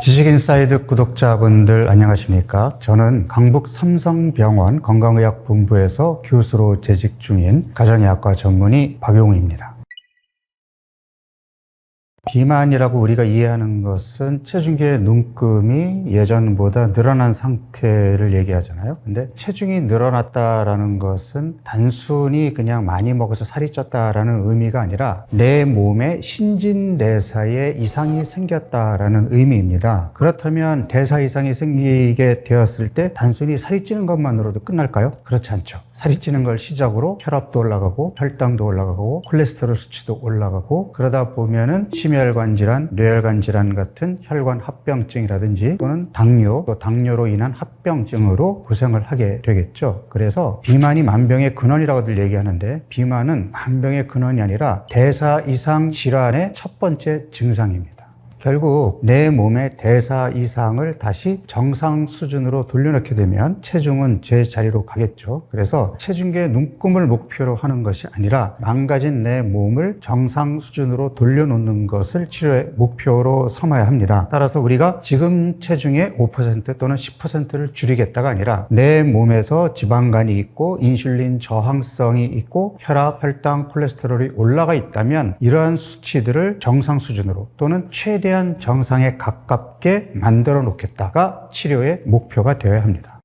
지식인사이드 구독자분들 안녕하십니까? 저는 강북 삼성병원 건강의학본부에서 교수로 재직 중인 가정의학과 전문의 박용우입니다. 비만이라고 우리가 이해하는 것은 체중계의 눈금이 예전보다 늘어난 상태를 얘기하잖아요. 근데 체중이 늘어났다라는 것은 단순히 그냥 많이 먹어서 살이 쪘다라는 의미가 아니라 내 몸에 신진대사에 이상이 생겼다라는 의미입니다. 그렇다면 대사 이상이 생기게 되었을 때 단순히 살이 찌는 것만으로도 끝날까요? 그렇지 않죠. 살이 찌는 걸 시작으로 혈압도 올라가고 혈당도 올라가고 콜레스테롤 수치도 올라가고 그러다 보면은 심혈관 질환, 뇌혈관 질환 같은 혈관 합병증이라든지 또는 당뇨, 또 당뇨로 인한 합병증으로 고생을 하게 되겠죠. 그래서 비만이 만병의 근원이라고들 얘기하는데 비만은 만병의 근원이 아니라 대사 이상 질환의 첫 번째 증상입니다. 결국 내 몸의 대사 이상을 다시 정상 수준으로 돌려놓게 되면 체중은 제자리로 가겠죠. 그래서 체중계의 눈금을 목표로 하는 것이 아니라 망가진 내 몸을 정상 수준으로 돌려놓는 것을 치료의 목표로 삼아야 합니다. 따라서 우리가 지금 체중의 5% 또는 10%를 줄이겠다가 아니라 내 몸에서 지방간이 있고 인슐린 저항성이 있고 혈압, 혈당, 콜레스테롤이 올라가 있다면 이러한 수치들을 정상 수준으로 또는 최대한 정상에 가깝게 만들어 놓겠다가 치료의 목표가 되어야 합니다.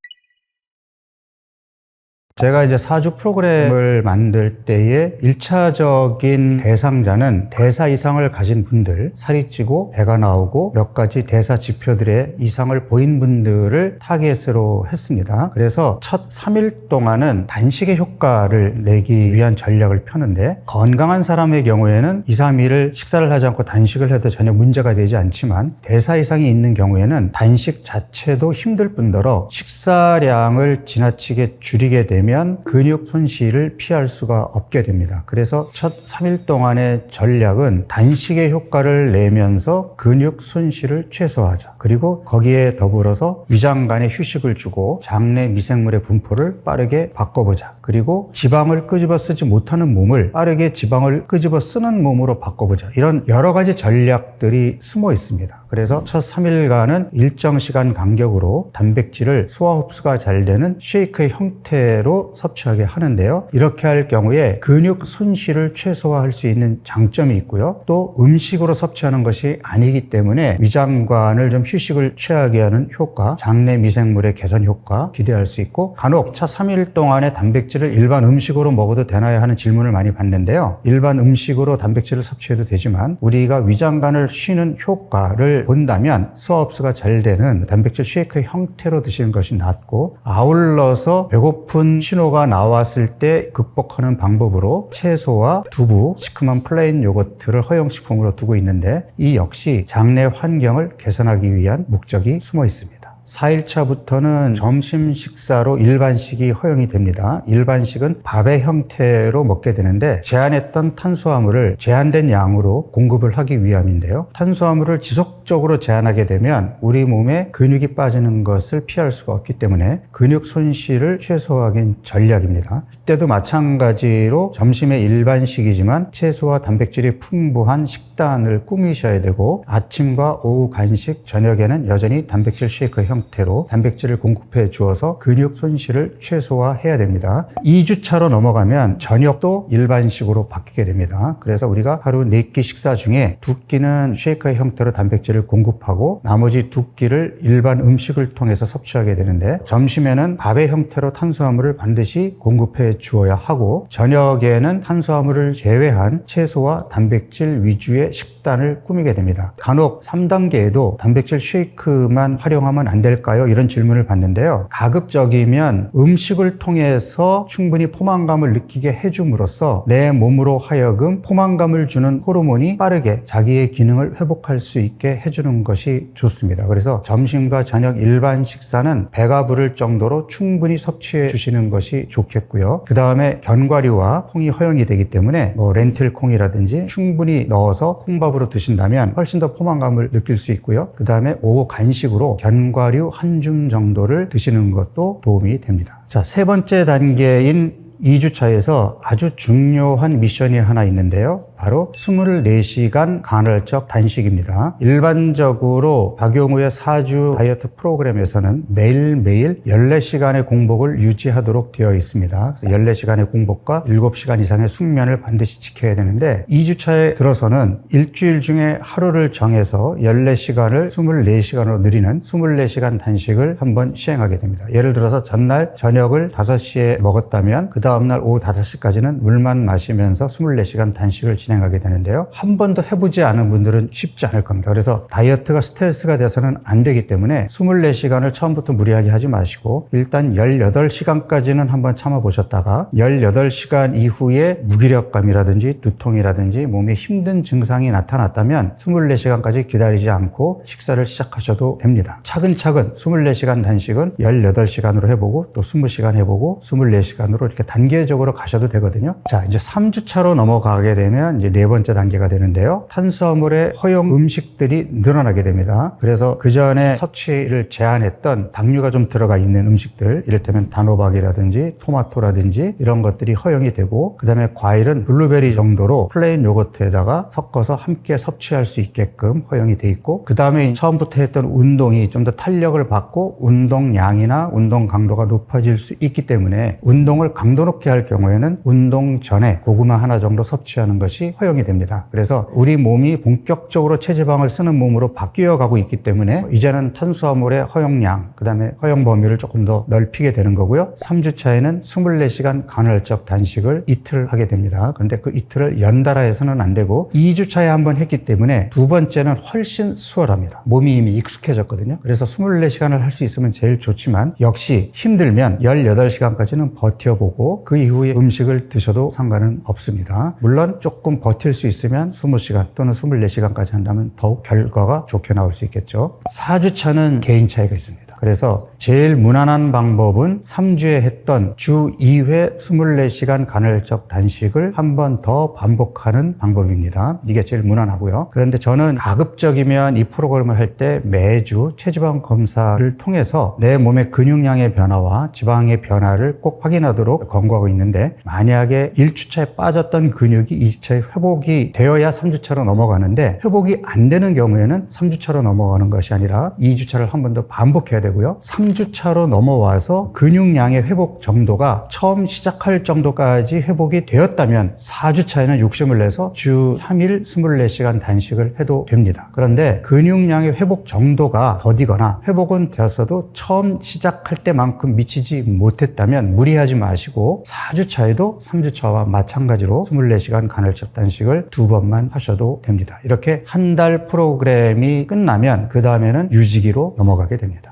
제가 이제 4주 프로그램을 만들 때에 1차적인 대상자는 대사 이상을 가진 분들, 살이 찌고 배가 나오고 몇 가지 대사 지표들의 이상을 보인 분들을 타겟으로 했습니다. 그래서 첫 3일 동안은 단식의 효과를 내기 위한 전략을 펴는데 건강한 사람의 경우에는 2, 3일을 식사를 하지 않고 단식을 해도 전혀 문제가 되지 않지만 대사 이상이 있는 경우에는 단식 자체도 힘들 뿐더러 식사량을 지나치게 줄이게 되면 근육 손실을 피할 수가 없게 됩니다. 그래서 첫 3일 동안의 전략은 단식의 효과를 내면서 근육 손실을 최소화하자. 그리고 거기에 더불어서 위장간에 휴식을 주고 장내 미생물의 분포를 빠르게 바꿔보자. 그리고 지방을 끄집어 쓰지 못하는 몸을 빠르게 지방을 끄집어 쓰는 몸으로 바꿔보자. 이런 여러 가지 전략들이 숨어 있습니다. 그래서 첫 3일간은 일정 시간 간격으로 단백질을 소화 흡수가 잘 되는 쉐이크의 형태로 섭취하게 하는데요. 이렇게 할 경우에 근육 손실을 최소화할 수 있는 장점이 있고요. 또 음식으로 섭취하는 것이 아니기 때문에 위장관을 좀 휴식을 취하게 하는 효과, 장내 미생물의 개선 효과 기대할 수 있고 간혹 첫 3일 동안에 단백질을 일반 음식으로 먹어도 되나요? 하는 질문을 많이 받는데요. 일반 음식으로 단백질을 섭취해도 되지만 우리가 위장관을 쉬는 효과를 본다면 소화 흡수가 잘 되는 단백질 쉐이크의 형태로 드시는 것이 낫고 아울러서 배고픈 신호가 나왔을 때 극복하는 방법으로 채소와 두부, 시큼한 플레인 요거트를 허용식품으로 두고 있는데 이 역시 장내 환경을 개선하기 위한 목적이 숨어 있습니다. 4일차부터는 점심 식사로 일반식이 허용이 됩니다. 일반식은 밥의 형태로 먹게 되는데 제한했던 탄수화물을 제한된 양으로 공급을 하기 위함인데요. 탄수화물을 지속적으로 제한하게 되면 우리 몸에 근육이 빠지는 것을 피할 수가 없기 때문에 근육 손실을 최소화하기 전략입니다. 이때도 마찬가지로 점심에 일반식이지만 채소와 단백질이 풍부한 식단을 꾸미셔야 되고 아침과 오후 간식, 저녁에는 여전히 단백질 쉐이크 형태로 단백질을 공급해 주어서 근육 손실을 최소화해야 됩니다. 2주차로 넘어가면 저녁도 일반식으로 바뀌게 됩니다. 그래서 우리가 하루 4끼 식사 중에 2끼는 쉐이크 형태로 단백질을 공급하고 나머지 2끼를 일반 음식을 통해서 섭취하게 되는데 점심에는 밥의 형태로 탄수화물을 반드시 공급해 주어야 하고 저녁에는 탄수화물을 제외한 채소와 단백질 위주의 식단을 꾸미게 됩니다. 간혹 3단계에도 단백질 쉐이크만 활용하면 안 될까요? 이런 질문을 받는데요. 가급적이면 음식을 통해서 충분히 포만감을 느끼게 해줌으로써 내 몸으로 하여금 포만감을 주는 호르몬이 빠르게 자기의 기능을 회복할 수 있게 해주는 것이 좋습니다. 그래서 점심과 저녁 일반 식사는 배가 부를 정도로 충분히 섭취해 주시는 것이 좋겠고요. 그 다음에 견과류와 콩이 허용이 되기 때문에 렌틸 콩이라든지 충분히 넣어서 콩밥으로 드신다면 훨씬 더 포만감을 느낄 수 있고요. 그 다음에 오후 간식으로 견과류 한 줌 정도를 드시는 것도 도움이 됩니다. 자, 세 번째 단계인 2주차에서 아주 중요한 미션이 하나 있는데요. 바로 24시간 간헐적 단식입니다. 일반적으로 박용우의 4주 다이어트 프로그램에서는 매일매일 14시간의 공복을 유지하도록 되어 있습니다. 그래서 14시간의 공복과 7시간 이상의 숙면을 반드시 지켜야 되는데 2주차에 들어서는 일주일 중에 하루를 정해서 14시간을 24시간으로 늘리는 24시간 단식을 한번 시행하게 됩니다. 예를 들어서 전날 저녁을 5시에 먹었다면 그 다음날 오후 5시까지는 물만 마시면서 24시간 단식을 진행하게 되는데요. 한 번도 해보지 않은 분들은 쉽지 않을 겁니다. 그래서 다이어트가 스트레스가 돼서는 안 되기 때문에 24시간을 처음부터 무리하게 하지 마시고 일단 18시간까지는 한번 참아보셨다가 18시간 이후에 무기력감이라든지 두통이라든지 몸에 힘든 증상이 나타났다면 24시간까지 기다리지 않고 식사를 시작하셔도 됩니다. 차근차근 24시간 단식은 18시간으로 해보고 또 20시간 해보고 24시간으로 이렇게 단계적으로 가셔도 되거든요. 자, 이제 3주차로 넘어가게 되면 이제 네 번째 단계가 되는데요. 탄수화물의 허용 음식들이 늘어나게 됩니다. 그래서 그 전에 섭취를 제한했던 당류가 좀 들어가 있는 음식들, 이를테면 단호박이라든지 토마토라든지 이런 것들이 허용이 되고, 그 다음에 과일은 블루베리 정도로 플레인 요거트에다가 섞어서 함께 섭취할 수 있게끔 허용이 돼 있고, 그 다음에 처음부터 했던 운동이 좀 더 탄력을 받고 운동량이나 운동 강도가 높아질 수 있기 때문에 운동을 강도 높게 할 경우에는 운동 전에 고구마 하나 정도 섭취하는 것이 허용이 됩니다. 그래서 우리 몸이 본격적으로 체지방을 쓰는 몸으로 바뀌어 가고 있기 때문에 이제는 탄수화물의 허용량, 그 다음에 허용 범위를 조금 더 넓히게 되는 거고요. 3주차에는 24시간 간헐적 단식을 이틀 하게 됩니다. 그런데 그 이틀을 연달아 해서는 안 되고 2주차에 한번 했기 때문에 두 번째는 훨씬 수월합니다. 몸이 이미 익숙해졌거든요. 그래서 24시간을 할 수 있으면 제일 좋지만 역시 힘들면 18시간까지는 버텨보고 그 이후에 음식을 드셔도 상관은 없습니다. 물론 조금 버틸 수 있으면 20시간 또는 24시간까지 한다면 더욱 결과가 좋게 나올 수 있겠죠. 4주차는 개인 차이가 있습니다. 그래서 제일 무난한 방법은 3주에 했던 주 2회 24시간 간헐적 단식을 한 번 더 반복하는 방법입니다. 이게 제일 무난하고요. 그런데 저는 가급적이면 이 프로그램을 할 때 매주 체지방 검사를 통해서 내 몸의 근육량의 변화와 지방의 변화를 꼭 확인하도록 권고하고 있는데, 만약에 1주차에 빠졌던 근육이 2주차에 회복이 되어야 3주차로 넘어가는데 회복이 안 되는 경우에는 3주차로 넘어가는 것이 아니라 2주차를 한 번 더 반복해야 되고요. 3주차로 넘어와서 근육량의 회복 정도가 처음 시작할 정도까지 회복이 되었다면 4주차에는 욕심을 내서 주 3일 24시간 단식을 해도 됩니다. 그런데 근육량의 회복 정도가 더디거나 회복은 되었어도 처음 시작할 때만큼 미치지 못했다면 무리하지 마시고 4주차에도 3주차와 마찬가지로 24시간 간헐적 단식을 2번만 하셔도 됩니다. 이렇게 한 달 프로그램이 끝나면 그 다음에는 유지기로 넘어가게 됩니다.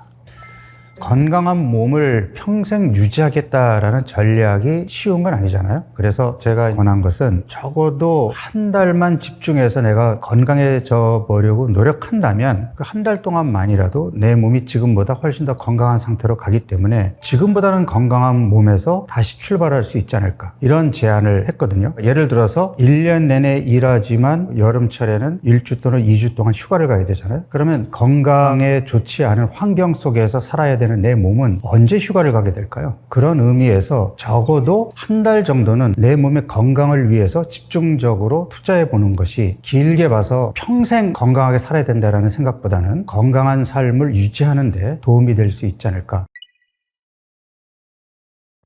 건강한 몸을 평생 유지하겠다라는 전략이 쉬운 건 아니잖아요. 그래서 제가 권한 것은 적어도 한 달만 집중해서 내가 건강해져 보려고 노력한다면 그 한 달 동안만이라도 내 몸이 지금보다 훨씬 더 건강한 상태로 가기 때문에 지금보다는 건강한 몸에서 다시 출발할 수 있지 않을까, 이런 제안을 했거든요. 예를 들어서 1년 내내 일하지만 여름철에는 1주 또는 2주 동안 휴가를 가야 되잖아요. 그러면 건강에 좋지 않은 환경 속에서 살아야 되는 내 몸은 언제 휴가를 가게 될까요? 그런 의미에서 적어도 한 달 정도는 내 몸의 건강을 위해서 집중적으로 투자해 보는 것이 길게 봐서 평생 건강하게 살아야 된다는 생각보다는 건강한 삶을 유지하는 데 도움이 될 수 있지 않을까.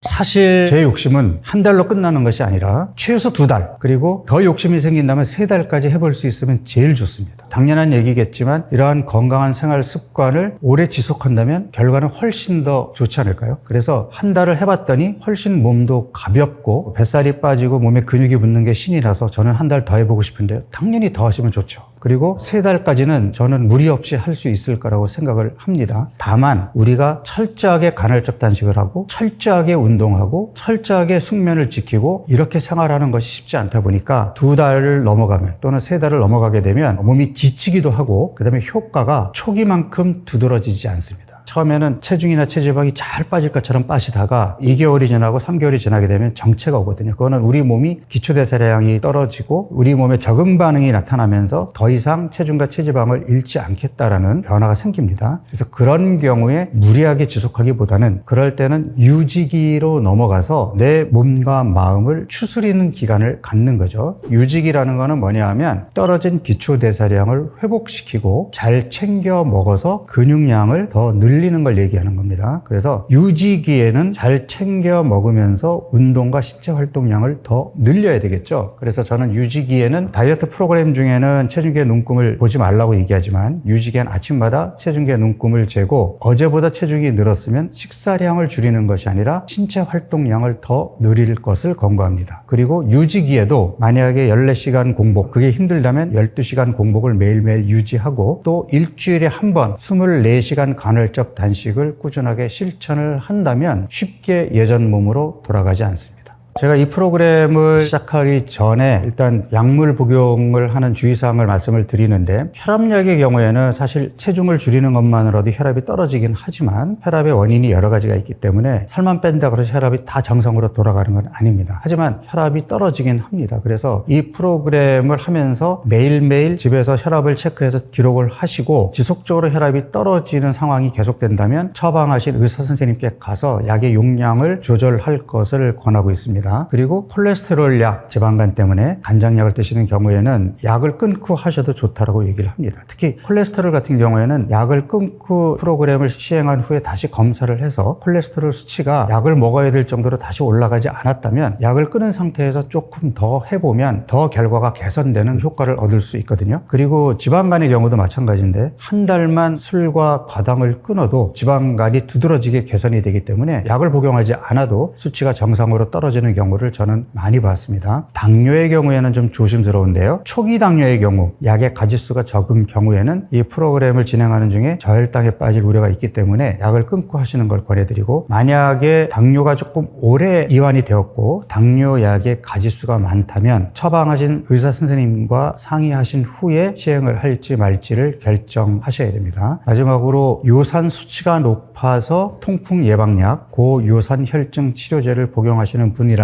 사실 제 욕심은 한 달로 끝나는 것이 아니라 최소 2달, 그리고 더 욕심이 생긴다면 3달까지 해볼 수 있으면 제일 좋습니다. 당연한 얘기겠지만 이러한 건강한 생활 습관을 오래 지속한다면 결과는 훨씬 더 좋지 않을까요? 그래서 한 달을 해봤더니 훨씬 몸도 가볍고 뱃살이 빠지고 몸에 근육이 붙는 게 신이 나서 저는 한 달 더 해보고 싶은데요. 당연히 더 하시면 좋죠. 그리고 3달까지는 저는 무리 없이 할 수 있을 거라고 생각을 합니다. 다만 우리가 철저하게 간헐적 단식을 하고 철저하게 운동하고 철저하게 숙면을 지키고 이렇게 생활하는 것이 쉽지 않다 보니까 2달을 넘어가면 또는 3달을 넘어가게 되면 몸이 지치기도 하고 그 다음에 효과가 초기만큼 두드러지지 않습니다. 처음에는 체중이나 체지방이 잘 빠질 것처럼 빠지다가 2개월이 지나고 3개월이 지나게 되면 정체가 오거든요. 그거는 우리 몸이 기초대사량이 떨어지고 우리 몸에 적응 반응이 나타나면서 더 이상 체중과 체지방을 잃지 않겠다라는 변화가 생깁니다. 그래서 그런 경우에 무리하게 지속하기보다는 그럴 때는 유지기로 넘어가서 내 몸과 마음을 추스리는 기간을 갖는 거죠. 유지기라는 거는 뭐냐 하면 떨어진 기초대사량을 회복시키고 잘 챙겨 먹어서 근육량을 더 늘리는 걸 얘기하는 겁니다. 그래서 유지기에는 잘 챙겨 먹으면서 운동과 신체 활동량을 더 늘려야 되겠죠. 그래서 저는 유지기에는 다이어트 프로그램 중에는 체중계 눈금을 보지 말라고 얘기하지만 유지기엔 아침마다 체중계 눈금을 재고 어제보다 체중이 늘었으면 식사량을 줄이는 것이 아니라 신체 활동량을 더 늘릴 것을 권고합니다. 그리고 유지기에도 만약에 14시간 공복, 그게 힘들다면 12시간 공복을 매일매일 유지하고 또 일주일에 한 번 24시간 간헐적 단식을 꾸준하게 실천을 한다면 쉽게 예전 몸으로 돌아가지 않습니다. 제가 이 프로그램을 시작하기 전에 일단 약물 복용을 하는 주의사항을 말씀을 드리는데 혈압약의 경우에는 사실 체중을 줄이는 것만으로도 혈압이 떨어지긴 하지만 혈압의 원인이 여러 가지가 있기 때문에 살만 뺀다고 해서 혈압이 다 정상으로 돌아가는 건 아닙니다. 하지만 혈압이 떨어지긴 합니다. 그래서 이 프로그램을 하면서 매일매일 집에서 혈압을 체크해서 기록을 하시고 지속적으로 혈압이 떨어지는 상황이 계속된다면 처방하신 의사 선생님께 가서 약의 용량을 조절할 것을 권하고 있습니다. 그리고 콜레스테롤 약, 지방간 때문에 간장약을 드시는 경우에는 약을 끊고 하셔도 좋다라고 얘기를 합니다. 특히 콜레스테롤 같은 경우에는 약을 끊고 프로그램을 시행한 후에 다시 검사를 해서 콜레스테롤 수치가 약을 먹어야 될 정도로 다시 올라가지 않았다면 약을 끊은 상태에서 조금 더 해보면 더 결과가 개선되는 효과를 얻을 수 있거든요. 그리고 지방간의 경우도 마찬가지인데 한 달만 술과 과당을 끊어도 지방간이 두드러지게 개선이 되기 때문에 약을 복용하지 않아도 수치가 정상으로 떨어지는 경우를 저는 많이 봤습니다. 당뇨의 경우에는 좀 조심스러운데요. 초기 당뇨의 경우, 약의 가지수가 적은 경우에는 이 프로그램을 진행하는 중에 저혈당에 빠질 우려가 있기 때문에 약을 끊고 하시는 걸 권해드리고 만약에 당뇨가 조금 오래 이완이 되었고 당뇨약의 가지수가 많다면 처방하신 의사 선생님과 상의하신 후에 시행을 할지 말지를 결정하셔야 됩니다. 마지막으로 요산 수치가 높아서 통풍 예방약, 고요산 혈증 치료제를 복용하시는 분이라면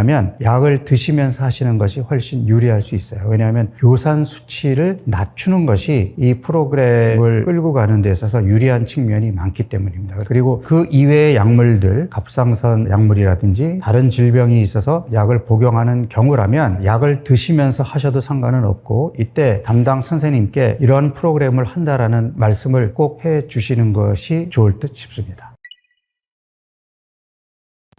약을 드시면서 하시는 것이 훨씬 유리할 수 있어요. 왜냐하면 요산 수치를 낮추는 것이 이 프로그램을 끌고 가는 데 있어서 유리한 측면이 많기 때문입니다. 그리고 그 이외의 약물들, 갑상선 약물이라든지 다른 질병이 있어서 약을 복용하는 경우라면 약을 드시면서 하셔도 상관은 없고 이때 담당 선생님께 이런 프로그램을 한다라는 말씀을 꼭 해주시는 것이 좋을 듯 싶습니다.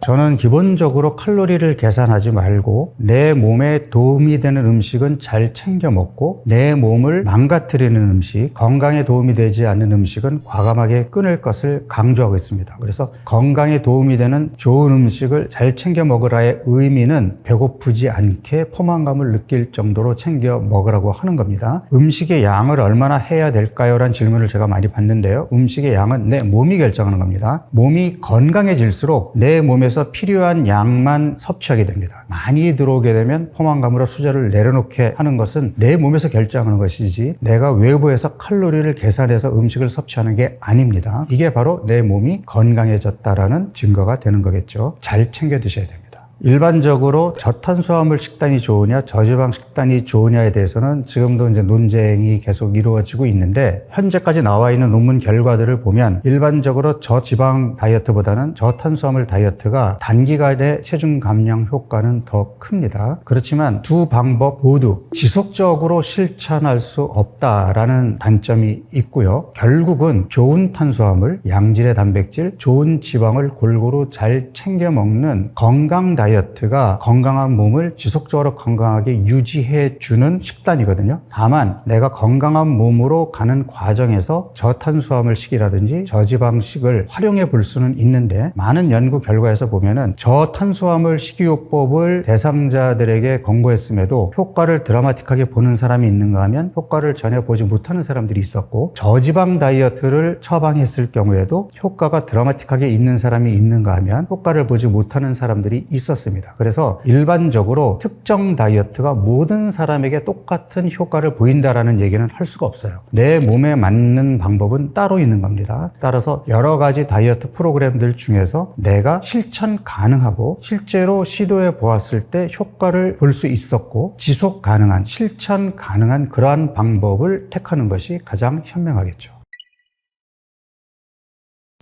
저는 기본적으로 칼로리를 계산하지 말고 내 몸에 도움이 되는 음식은 잘 챙겨 먹고 내 몸을 망가뜨리는 음식, 건강에 도움이 되지 않는 음식은 과감하게 끊을 것을 강조하고 있습니다. 그래서 건강에 도움이 되는 좋은 음식을 잘 챙겨 먹으라의 의미는 배고프지 않게 포만감을 느낄 정도로 챙겨 먹으라고 하는 겁니다. 음식의 양을 얼마나 해야 될까요? 라는 질문을 제가 많이 받는데요. 음식의 양은 내 몸이 결정하는 겁니다. 몸이 건강해질수록 내 몸에서 필요한 양만 섭취하게 됩니다. 많이 들어오게 되면 포만감으로 수저를 내려놓게 하는 것은 내 몸에서 결정하는 것이지 내가 외부에서 칼로리를 계산해서 음식을 섭취하는 게 아닙니다. 이게 바로 내 몸이 건강해졌다라는 증거가 되는 거겠죠. 잘 챙겨 드셔야 됩니다. 일반적으로 저탄수화물 식단이 좋으냐, 저지방 식단이 좋으냐에 대해서는 지금도 이제 논쟁이 계속 이루어지고 있는데 현재까지 나와 있는 논문 결과들을 보면 일반적으로 저지방 다이어트보다는 저탄수화물 다이어트가 단기간의 체중 감량 효과는 더 큽니다. 그렇지만 두 방법 모두 지속적으로 실천할 수 없다라는 단점이 있고요. 결국은 좋은 탄수화물, 양질의 단백질, 좋은 지방을 골고루 잘 챙겨 먹는 건강 다이어트가 건강한 몸을 지속적으로 건강하게 유지해주는 식단이거든요. 다만 내가 건강한 몸으로 가는 과정에서 저탄수화물식이라든지 저지방식을 활용해 볼 수는 있는데 많은 연구 결과에서 보면은 저탄수화물 식이요법을 대상자들에게 권고했음에도 효과를 드라마틱하게 보는 사람이 있는가 하면 효과를 전혀 보지 못하는 사람들이 있었고 저지방 다이어트를 처방했을 경우에도 효과가 드라마틱하게 있는 사람이 있는가 하면 효과를 보지 못하는 사람들이 있었습니다. 했었습니다. 그래서 일반적으로 특정 다이어트가 모든 사람에게 똑같은 효과를 보인다라는 얘기는 할 수가 없어요. 내 몸에 맞는 방법은 따로 있는 겁니다. 따라서 여러 가지 다이어트 프로그램들 중에서 내가 실천 가능하고 실제로 시도해 보았을 때 효과를 볼 수 있었고 지속 가능한, 실천 가능한 그러한 방법을 택하는 것이 가장 현명하겠죠.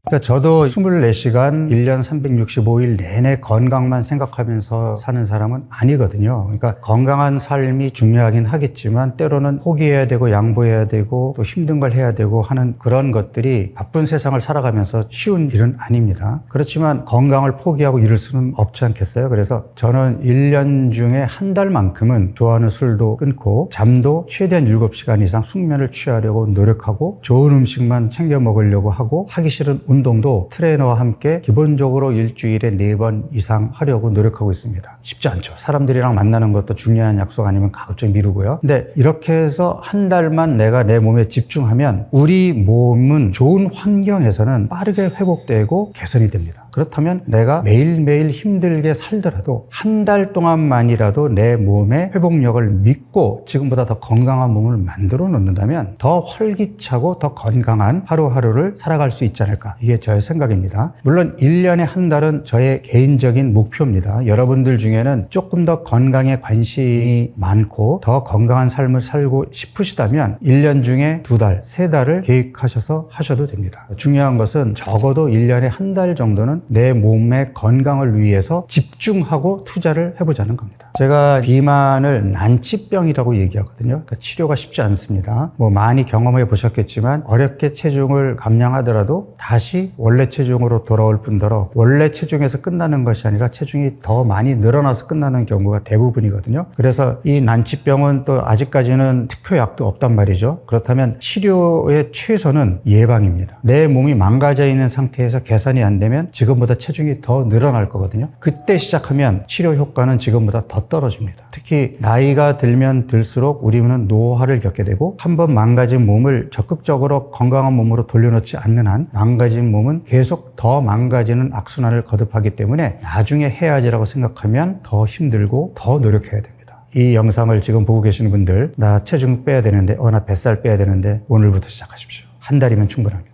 그러니까 저도 24시간 1년 365일 내내 건강만 생각하면서 사는 사람은 아니거든요. 그러니까 건강한 삶이 중요하긴 하겠지만 때로는 포기해야 되고 양보해야 되고 또 힘든 걸 해야 되고 하는 그런 것들이 바쁜 세상을 살아가면서 쉬운 일은 아닙니다. 그렇지만 건강을 포기하고 이럴 수는 없지 않겠어요? 그래서 저는 1년 중에 한 달만큼은 좋아하는 술도 끊고 잠도 최대한 7시간 이상 숙면을 취하려고 노력하고 좋은 음식만 챙겨 먹으려고 하고 하기 싫은 운동도 트레이너와 함께 기본적으로 일주일에 4번 이상 하려고 노력하고 있습니다. 쉽지 않죠. 사람들이랑 만나는 것도 중요한 약속 아니면 가급적 미루고요. 근데 이렇게 해서 한 달만 내가 내 몸에 집중하면 우리 몸은 좋은 환경에서는 빠르게 회복되고 개선이 됩니다. 그렇다면 내가 매일매일 힘들게 살더라도 한 달 동안만이라도 내 몸의 회복력을 믿고 지금보다 더 건강한 몸을 만들어 놓는다면 더 활기차고 더 건강한 하루하루를 살아갈 수 있지 않을까. 이게 저의 생각입니다. 물론 1년에 한 달은 저의 개인적인 목표입니다. 여러분들 중에는 조금 더 건강에 관심이 많고 더 건강한 삶을 살고 싶으시다면 1년 중에 2달, 3달을 계획하셔서 하셔도 됩니다. 중요한 것은 적어도 1년에 한 달 정도는 내 몸의 건강을 위해서 집중하고 투자를 해보자는 겁니다. 제가 비만을 난치병이라고 얘기하거든요. 그러니까 치료가 쉽지 않습니다. 많이 경험해 보셨겠지만 어렵게 체중을 감량하더라도 다시 원래 체중으로 돌아올 뿐더러 원래 체중에서 끝나는 것이 아니라 체중이 더 많이 늘어나서 끝나는 경우가 대부분이거든요. 그래서 이 난치병은 또 아직까지는 특효약도 없단 말이죠. 그렇다면 치료의 최선은 예방입니다. 내 몸이 망가져 있는 상태에서 개선이 안 되면 지금보다 체중이 더 늘어날 거거든요. 그때 시작하면 치료 효과는 지금보다 더 떨어집니다. 특히 나이가 들면 들수록 우리는 노화를 겪게 되고 한번 망가진 몸을 적극적으로 건강한 몸으로 돌려놓지 않는 한 망가진 몸은 계속 더 망가지는 악순환을 거듭하기 때문에 나중에 해야지라고 생각하면 더 힘들고 더 노력해야 됩니다. 이 영상을 지금 보고 계시는 분들, 나 체중 빼야 되는데, 나 뱃살 빼야 되는데 오늘부터 시작하십시오. 한 달이면 충분합니다.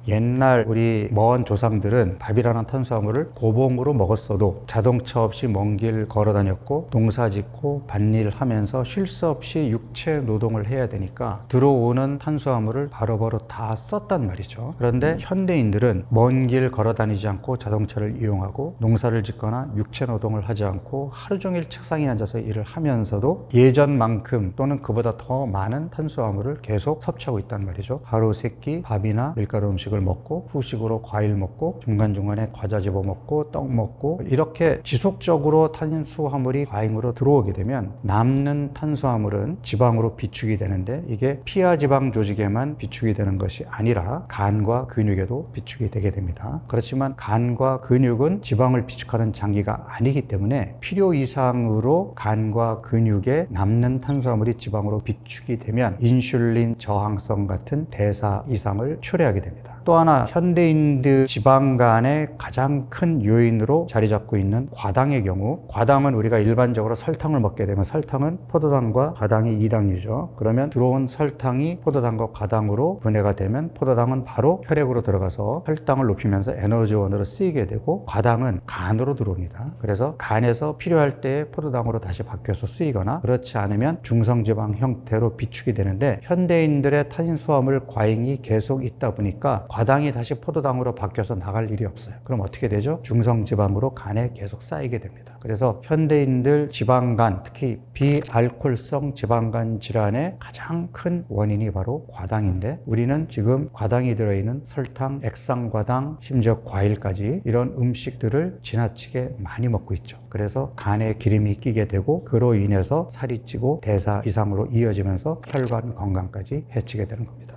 옛날 우리 먼 조상들은 밥이라는 탄수화물을 고봉으로 먹었어도 자동차 없이 먼 길 걸어 다녔고 농사 짓고 밭일 하면서 쉴 새 없이 육체 노동을 해야 되니까 들어오는 탄수화물을 바로바로 다 썼단 말이죠. 그런데 현대인들은 먼 길 걸어 다니지 않고 자동차를 이용하고 농사를 짓거나 육체 노동을 하지 않고 하루 종일 책상에 앉아서 일을 하면서도 예전만큼 또는 그보다 더 많은 탄수화물을 계속 섭취하고 있단 말이죠. 하루 3끼 밥이나 밀가루 음식 을 먹고 후식으로 과일 먹고 중간중간에 과자 집어 먹고 떡 먹고 이렇게 지속적으로 탄수화물이 과잉으로 들어오게 되면 남는 탄수화물은 지방으로 비축이 되는데 이게 피하 지방 조직에만 비축이 되는 것이 아니라 간과 근육에도 비축이 되게 됩니다. 그렇지만 간과 근육은 지방을 비축하는 장기가 아니기 때문에 필요 이상으로 간과 근육에 남는 탄수화물이 지방으로 비축이 되면 인슐린 저항성 같은 대사 이상을 초래하게 됩니다. 또 하나 현대인들 지방간의 가장 큰 요인으로 자리 잡고 있는 과당의 경우, 과당은 우리가 일반적으로 설탕을 먹게 되면 설탕은 포도당과 과당이 2당류죠. 그러면 들어온 설탕이 포도당과 과당으로 분해가 되면 포도당은 바로 혈액으로 들어가서 혈당을 높이면서 에너지원으로 쓰이게 되고 과당은 간으로 들어옵니다. 그래서 간에서 필요할 때 포도당으로 다시 바뀌어서 쓰이거나 그렇지 않으면 중성지방 형태로 비축이 되는데 현대인들의 탄수화물 과잉이 계속 있다 보니까 과당이 다시 포도당으로 바뀌어서 나갈 일이 없어요. 그럼 어떻게 되죠? 중성지방으로 간에 계속 쌓이게 됩니다. 그래서 현대인들 지방간, 특히 비알코올성 지방간 질환의 가장 큰 원인이 바로 과당인데 우리는 지금 과당이 들어있는 설탕, 액상과당, 심지어 과일까지 이런 음식들을 지나치게 많이 먹고 있죠. 그래서 간에 기름이 끼게 되고 그로 인해서 살이 찌고 대사 이상으로 이어지면서 혈관 건강까지 해치게 되는 겁니다.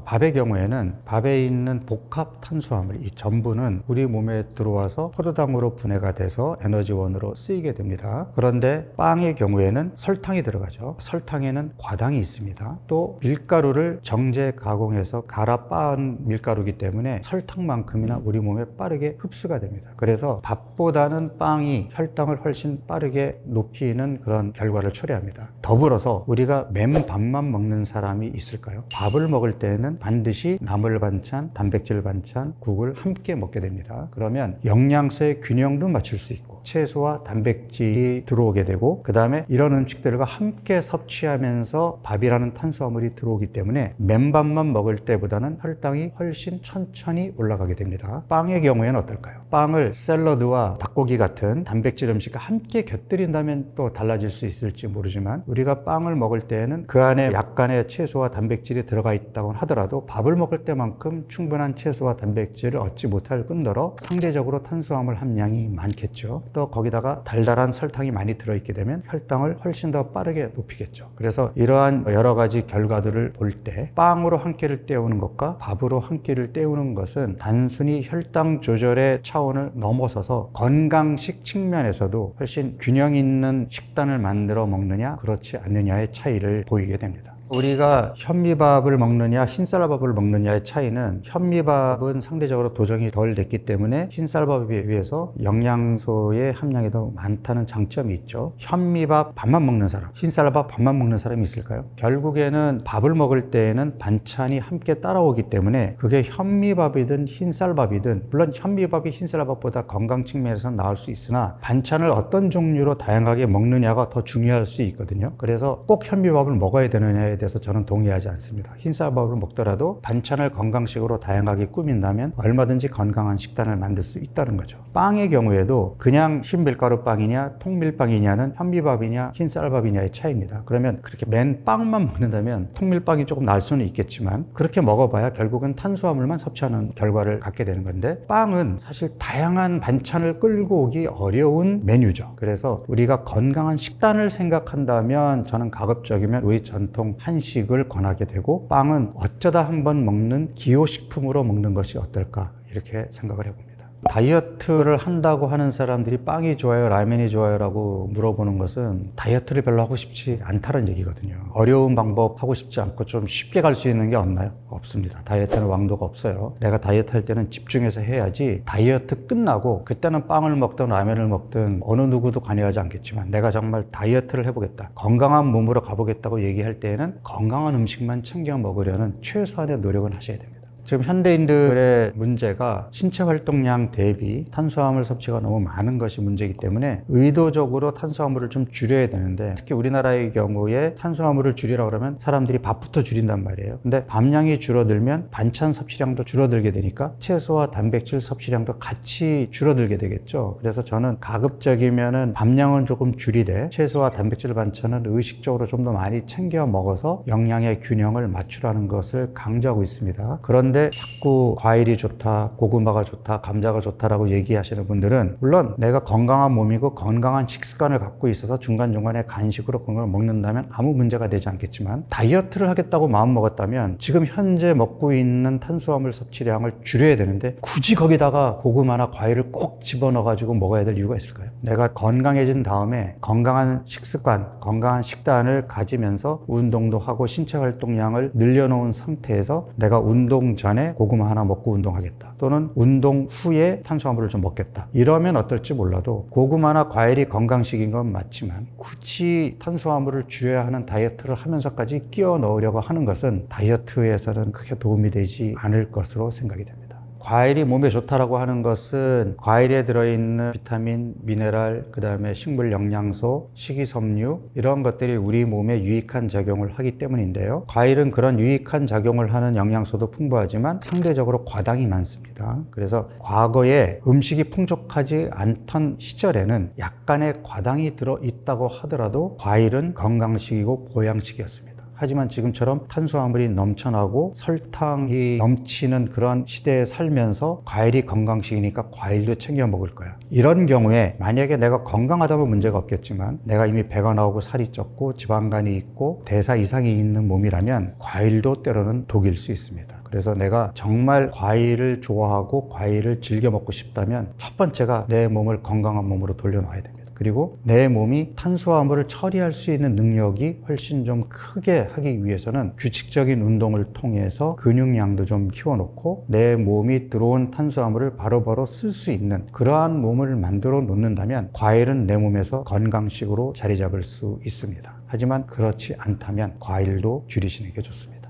밥의 경우에는 밥에 있는 복합 탄수화물, 이 전부는 우리 몸에 들어와서 포도당으로 분해가 돼서 에너지원으로 쓰이게 됩니다. 그런데 빵의 경우에는 설탕이 들어가죠. 설탕에는 과당이 있습니다. 또 밀가루를 정제 가공해서 갈아 빻은 밀가루이기 때문에 설탕만큼이나 우리 몸에 빠르게 흡수가 됩니다. 그래서 밥보다는 빵이 혈당을 훨씬 빠르게 높이는 그런 결과를 초래합니다. 더불어서 우리가 맨밥만 먹는 사람이 있을까요? 밥을 먹을 때는 반드시 나물 반찬, 단백질 반찬, 국을 함께 먹게 됩니다. 그러면 영양소의 균형도 맞출 수 있고 채소와 단백질이 들어오게 되고 그 다음에 이런 음식들과 함께 섭취하면서 밥이라는 탄수화물이 들어오기 때문에 맨밥만 먹을 때보다는 혈당이 훨씬 천천히 올라가게 됩니다. 빵의 경우에는 어떨까요? 빵을 샐러드와 닭고기 같은 단백질 음식과 함께 곁들인다면 또 달라질 수 있을지 모르지만 우리가 빵을 먹을 때에는 그 안에 약간의 채소와 단백질이 들어가 있다고 하더라도 밥을 먹을 때만큼 충분한 채소와 단백질을 얻지 못할 뿐더러 상대적으로 탄수화물 함량이 많겠죠. 또 거기다가 달달한 설탕이 많이 들어있게 되면 혈당을 훨씬 더 빠르게 높이겠죠. 그래서 이러한 여러 가지 결과들을 볼 때 빵으로 한 끼를 때우는 것과 밥으로 한 끼를 때우는 것은 단순히 혈당 조절의 차원을 넘어서서 건강식 측면에서도 훨씬 균형 있는 식단을 만들어 먹느냐 그렇지 않느냐의 차이를 보이게 됩니다. 우리가 현미밥을 먹느냐 흰쌀밥을 먹느냐의 차이는 현미밥은 상대적으로 도정이 덜 됐기 때문에 흰쌀밥에 비해서 영양소의 함량이 더 많다는 장점이 있죠. 현미밥 밥만 먹는 사람, 흰쌀밥 밥만 먹는 사람이 있을까요? 결국에는 밥을 먹을 때에는 반찬이 함께 따라오기 때문에 그게 현미밥이든 흰쌀밥이든 물론 현미밥이 흰쌀밥보다 건강 측면에서는 나을 수 있으나 반찬을 어떤 종류로 다양하게 먹느냐가 더 중요할 수 있거든요. 그래서 꼭 현미밥을 먹어야 되느냐에 대해서 저는 동의하지 않습니다. 흰쌀밥을 먹더라도 반찬을 건강식으로 다양하게 꾸민다면 얼마든지 건강한 식단을 만들 수 있다는 거죠. 빵의 경우에도 그냥 흰밀가루 빵이냐 통밀빵이냐는 현미밥이냐 흰쌀밥이냐의 차이입니다. 그러면 그렇게 맨 빵만 먹는다면 통밀빵이 조금 나을 수는 있겠지만 그렇게 먹어봐야 결국은 탄수화물만 섭취하는 결과를 갖게 되는 건데 빵은 사실 다양한 반찬을 끌고 오기 어려운 메뉴죠. 그래서 우리가 건강한 식단을 생각한다면 저는 가급적이면 우리 전통 한식을 권하게 되고 빵은 어쩌다 한번 먹는 기호식품으로 먹는 것이 어떨까 이렇게 생각을 해봅니다. 다이어트를 한다고 하는 사람들이 빵이 좋아요, 라면이 좋아요 라고 물어보는 것은 다이어트를 별로 하고 싶지 않다는 얘기거든요. 어려운 방법 하고 싶지 않고 좀 쉽게 갈 수 있는 게 없나요? 없습니다. 다이어트는 왕도가 없어요. 내가 다이어트 할 때는 집중해서 해야지 다이어트 끝나고 그때는 빵을 먹든 라면을 먹든 어느 누구도 관여하지 않겠지만 내가 정말 다이어트를 해보겠다, 건강한 몸으로 가보겠다고 얘기할 때에는 건강한 음식만 챙겨 먹으려는 최소한의 노력은 하셔야 됩니다. 지금 현대인들의 문제가 신체 활동량 대비 탄수화물 섭취가 너무 많은 것이 문제이기 때문에 의도적으로 탄수화물을 좀 줄여야 되는데 특히 우리나라의 경우에 탄수화물을 줄이라고 그러면 사람들이 밥부터 줄인단 말이에요. 근데 밥량이 줄어들면 반찬 섭취량도 줄어들게 되니까 채소와 단백질 섭취량도 같이 줄어들게 되겠죠. 그래서 저는 가급적이면은 밥량은 조금 줄이되 채소와 단백질 반찬은 의식적으로 좀 더 많이 챙겨 먹어서 영양의 균형을 맞추라는 것을 강조하고 있습니다. 그런데 자꾸 과일이 좋다, 고구마가 좋다, 감자가 좋다라고 얘기하시는 분들은 물론 내가 건강한 몸이고 건강한 식습관을 갖고 있어서 중간중간에 간식으로 그런 걸 먹는다면 아무 문제가 되지 않겠지만 다이어트를 하겠다고 마음먹었다면 지금 현재 먹고 있는 탄수화물 섭취량을 줄여야 되는데 굳이 거기다가 고구마나 과일을 꼭 집어넣어가지고 먹어야 될 이유가 있을까요? 내가 건강해진 다음에 건강한 식습관, 건강한 식단을 가지면서 운동도 하고 신체 활동량을 늘려놓은 상태에서 내가 운동 전에 고구마 하나 먹고 운동하겠다, 또는 운동 후에 탄수화물을 좀 먹겠다, 이러면 어떨지 몰라도 고구마나 과일이 건강식인 건 맞지만 굳이 탄수화물을 줄여야 하는 다이어트를 하면서까지 끼워 넣으려고 하는 것은 다이어트에서는 크게 도움이 되지 않을 것으로 생각이 됩니다. 과일이 몸에 좋다라고 하는 것은 과일에 들어있는 비타민, 미네랄, 그 다음에 식물 영양소, 식이섬유 이런 것들이 우리 몸에 유익한 작용을 하기 때문인데요. 과일은 그런 유익한 작용을 하는 영양소도 풍부하지만 상대적으로 과당이 많습니다. 그래서 과거에 음식이 풍족하지 않던 시절에는 약간의 과당이 들어있다고 하더라도 과일은 건강식이고 보양식이었습니다. 하지만 지금처럼 탄수화물이 넘쳐나고 설탕이 넘치는 그런 시대에 살면서 과일이 건강식이니까 과일도 챙겨 먹을 거야. 이런 경우에 만약에 내가 건강하다면 문제가 없겠지만 내가 이미 배가 나오고 살이 쪘고 지방간이 있고 대사 이상이 있는 몸이라면 과일도 때로는 독일 수 있습니다. 그래서 내가 정말 과일을 좋아하고 과일을 즐겨 먹고 싶다면 첫 번째가 내 몸을 건강한 몸으로 돌려놔야 됩니다. 그리고 내 몸이 탄수화물을 처리할 수 있는 능력이 훨씬 좀 크게 하기 위해서는 규칙적인 운동을 통해서 근육량도 좀 키워놓고 내 몸이 들어온 탄수화물을 바로바로 쓸 수 있는 그러한 몸을 만들어 놓는다면 과일은 내 몸에서 건강식으로 자리 잡을 수 있습니다. 하지만 그렇지 않다면 과일도 줄이시는 게 좋습니다.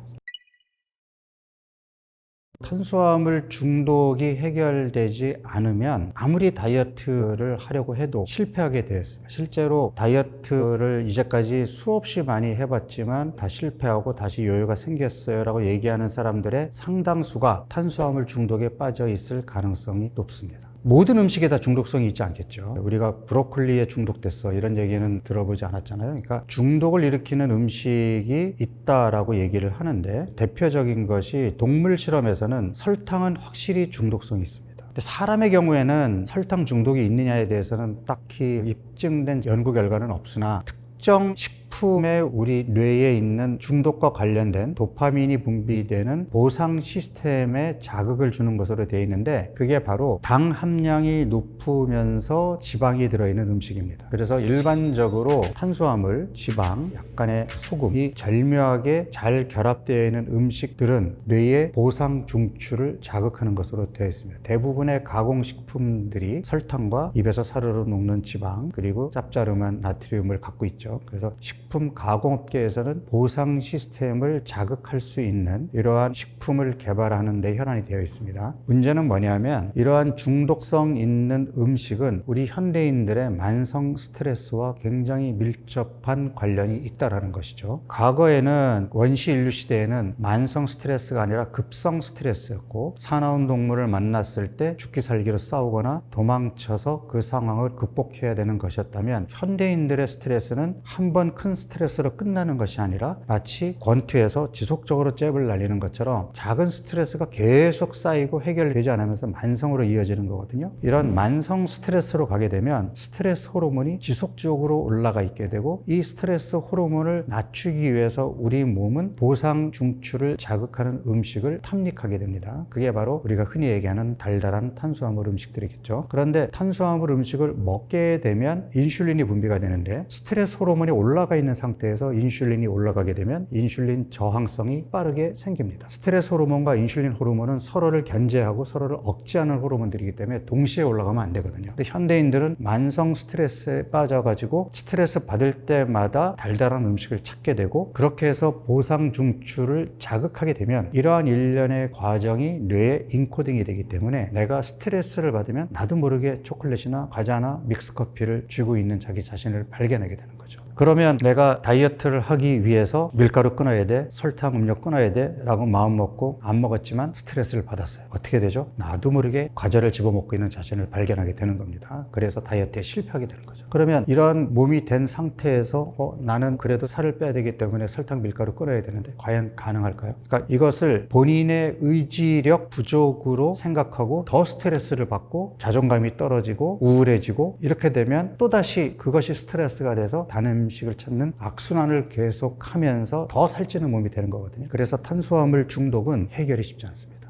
탄수화물 중독이 해결되지 않으면 아무리 다이어트를 하려고 해도 실패하게 되었습니다. 실제로 다이어트를 이제까지 수없이 많이 해봤지만 다 실패하고 다시 요요가 생겼어요 라고 얘기하는 사람들의 상당수가 탄수화물 중독에 빠져 있을 가능성이 높습니다. 모든 음식에 다 중독성이 있지 않겠죠. 우리가 브로콜리에 중독됐어 이런 얘기는 들어보지 않았잖아요. 그러니까 중독을 일으키는 음식이 있다라고 얘기를 하는데 대표적인 것이 동물 실험에서는 설탕은 확실히 중독성이 있습니다. 근데 사람의 경우에는 설탕 중독이 있느냐에 대해서는 딱히 입증된 연구 결과는 없으나 특정 식품에 우리 뇌에 있는 중독과 관련된 도파민이 분비되는 보상 시스템에 자극을 주는 것으로 되어 있는데 그게 바로 당 함량이 높으면서 지방이 들어있는 음식입니다. 그래서 일반적으로 탄수화물, 지방, 약간의 소금이 절묘하게 잘 결합되어 있는 음식들은 뇌의 보상 중추를 자극하는 것으로 되어 있습니다. 대부분의 가공식품들이 설탕과 입에서 사르르 녹는 지방 그리고 짭짤한 나트륨을 갖고 있죠. 그래서 식품 가공업계에서는 보상 시스템을 자극할 수 있는 이러한 식품을 개발하는 데 혈안이 되어 있습니다. 문제는 뭐냐면 이러한 중독성 있는 음식은 우리 현대인들의 만성 스트레스와 굉장히 밀접한 관련이 있다는 것이죠. 과거에는 원시 인류 시대에는 만성 스트레스가 아니라 급성 스트레스였고 사나운 동물을 만났을 때 죽기 살기로 싸우거나 도망쳐서 그 상황을 극복해야 되는 것이었다면 현대인들의 스트레스는 한 번 큰 스트레스로 끝나는 것이 아니라 마치 권투에서 지속적으로 잽을 날리는 것처럼 작은 스트레스가 계속 쌓이고 해결되지 않으면서 만성으로 이어지는 거거든요. 이런 만성 스트레스로 가게 되면 스트레스 호르몬이 지속적으로 올라가 있게 되고 이 스트레스 호르몬을 낮추기 위해서 우리 몸은 보상 중추를 자극하는 음식을 탐닉하게 됩니다. 그게 바로 우리가 흔히 얘기하는 달달한 탄수화물 음식들이겠죠. 그런데 탄수화물 음식을 먹게 되면 인슐린이 분비가 되는데 스트레스 호르몬이 올라가 있는 상태에서 인슐린이 올라가게 되면 인슐린 저항성이 빠르게 생깁니다. 스트레스 호르몬과 인슐린 호르몬은 서로를 견제하고 서로를 억제하는 호르몬들이기 때문에 동시에 올라가면 안 되거든요. 근데 현대인들은 만성 스트레스에 빠져가지고 스트레스 받을 때마다 달달한 음식을 찾게 되고 그렇게 해서 보상 중추를 자극하게 되면 이러한 일련의 과정이 뇌에 인코딩이 되기 때문에 내가 스트레스를 받으면 나도 모르게 초콜릿이나 과자나 믹스커피를 쥐고 있는 자기 자신을 발견하게 되는 거죠. 그러면 내가 다이어트를 하기 위해서 밀가루 끊어야 돼, 설탕 음료 끊어야 돼 라고 마음 먹고 안 먹었지만 스트레스를 받았어요. 어떻게 되죠? 나도 모르게 과자를 집어먹고 있는 자신을 발견하게 되는 겁니다. 그래서 다이어트에 실패하게 되는 거죠. 그러면 이런 몸이 된 상태에서 나는 그래도 살을 빼야 되기 때문에 설탕 밀가루 끊어야 되는데 과연 가능할까요? 그러니까 이것을 본인의 의지력 부족으로 생각하고 더 스트레스를 받고 자존감이 떨어지고 우울해지고 이렇게 되면 또다시 그것이 스트레스가 돼서 단 음식을 찾는 악순환을 계속하면서 더 살찌는 몸이 되는 거거든요. 그래서 탄수화물 중독은 해결이 쉽지 않습니다.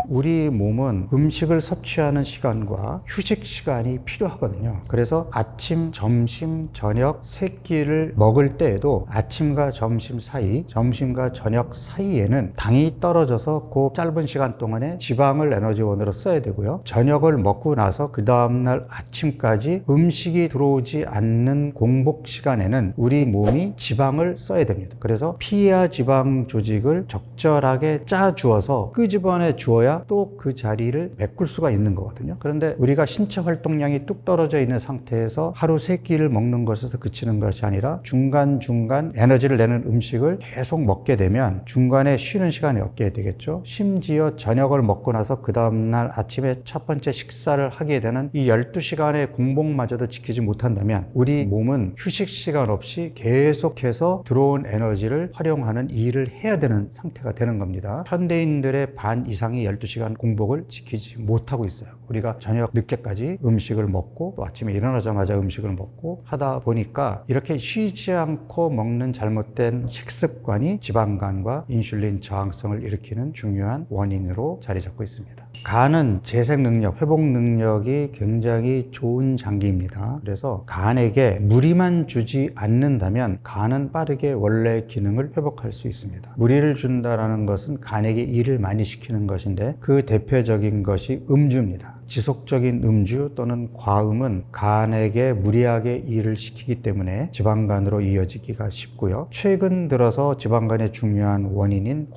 우리 몸은 음식을 섭취하는 시간과 휴식 시간이 필요하거든요. 그래서 아침, 점심, 저녁 세 끼를 먹을 때에도 아침과 점심 사이, 점심과 저녁 사이에는 당이 떨어져서 그 짧은 시간 동안에 지방을 에너지원으로 써야 되고요. 저녁을 먹고 나서 그 다음날 아침까지 음식이 들어오지 않는 공복 시간에는 우리 몸이 지방을 써야 됩니다. 그래서 피하 지방 조직을 적절하게 짜주어서 끄집어내 주어야 그래야 또 그 자리를 메꿀 수가 있는 거거든요. 그런데 우리가 신체 활동량이 뚝 떨어져 있는 상태에서 하루 3끼를 먹는 것에서 그치는 것이 아니라 중간중간 에너지를 내는 음식을 계속 먹게 되면 중간에 쉬는 시간이 없게 되겠죠. 심지어 저녁을 먹고 나서 그 다음날 아침에 첫 번째 식사를 하게 되는 이 12시간의 공복마저도 지키지 못한다면 우리 몸은 휴식 시간 없이 계속해서 들어온 에너지를 활용하는 일을 해야 되는 상태가 되는 겁니다. 현대인들의 반 이상이 12시간 공복을 지키지 못하고 있어요. 우리가 저녁 늦게까지 음식을 먹고 또 아침에 일어나자마자 음식을 먹고 하다 보니까 이렇게 쉬지 않고 먹는 잘못된 식습관이 지방간과 인슐린 저항성을 일으키는 중요한 원인으로 자리 잡고 있습니다. 간은 재생 능력, 회복 능력이 굉장히 좋은 장기입니다. 그래서 간에게 무리만 주지 않는다면 간은 빠르게 원래 기능을 회복할 수 있습니다. 무리를 준다는 것은 간에게 일을 많이 시키는 것인데 그 대표적인 것이 음주입니다. 지속적인 음주 또는 과음은 간에게 무리하게 일을 시키기 때문에 지방간으로 이어지기가 쉽고요. 최근 들어서 지방간의 중요한 원인인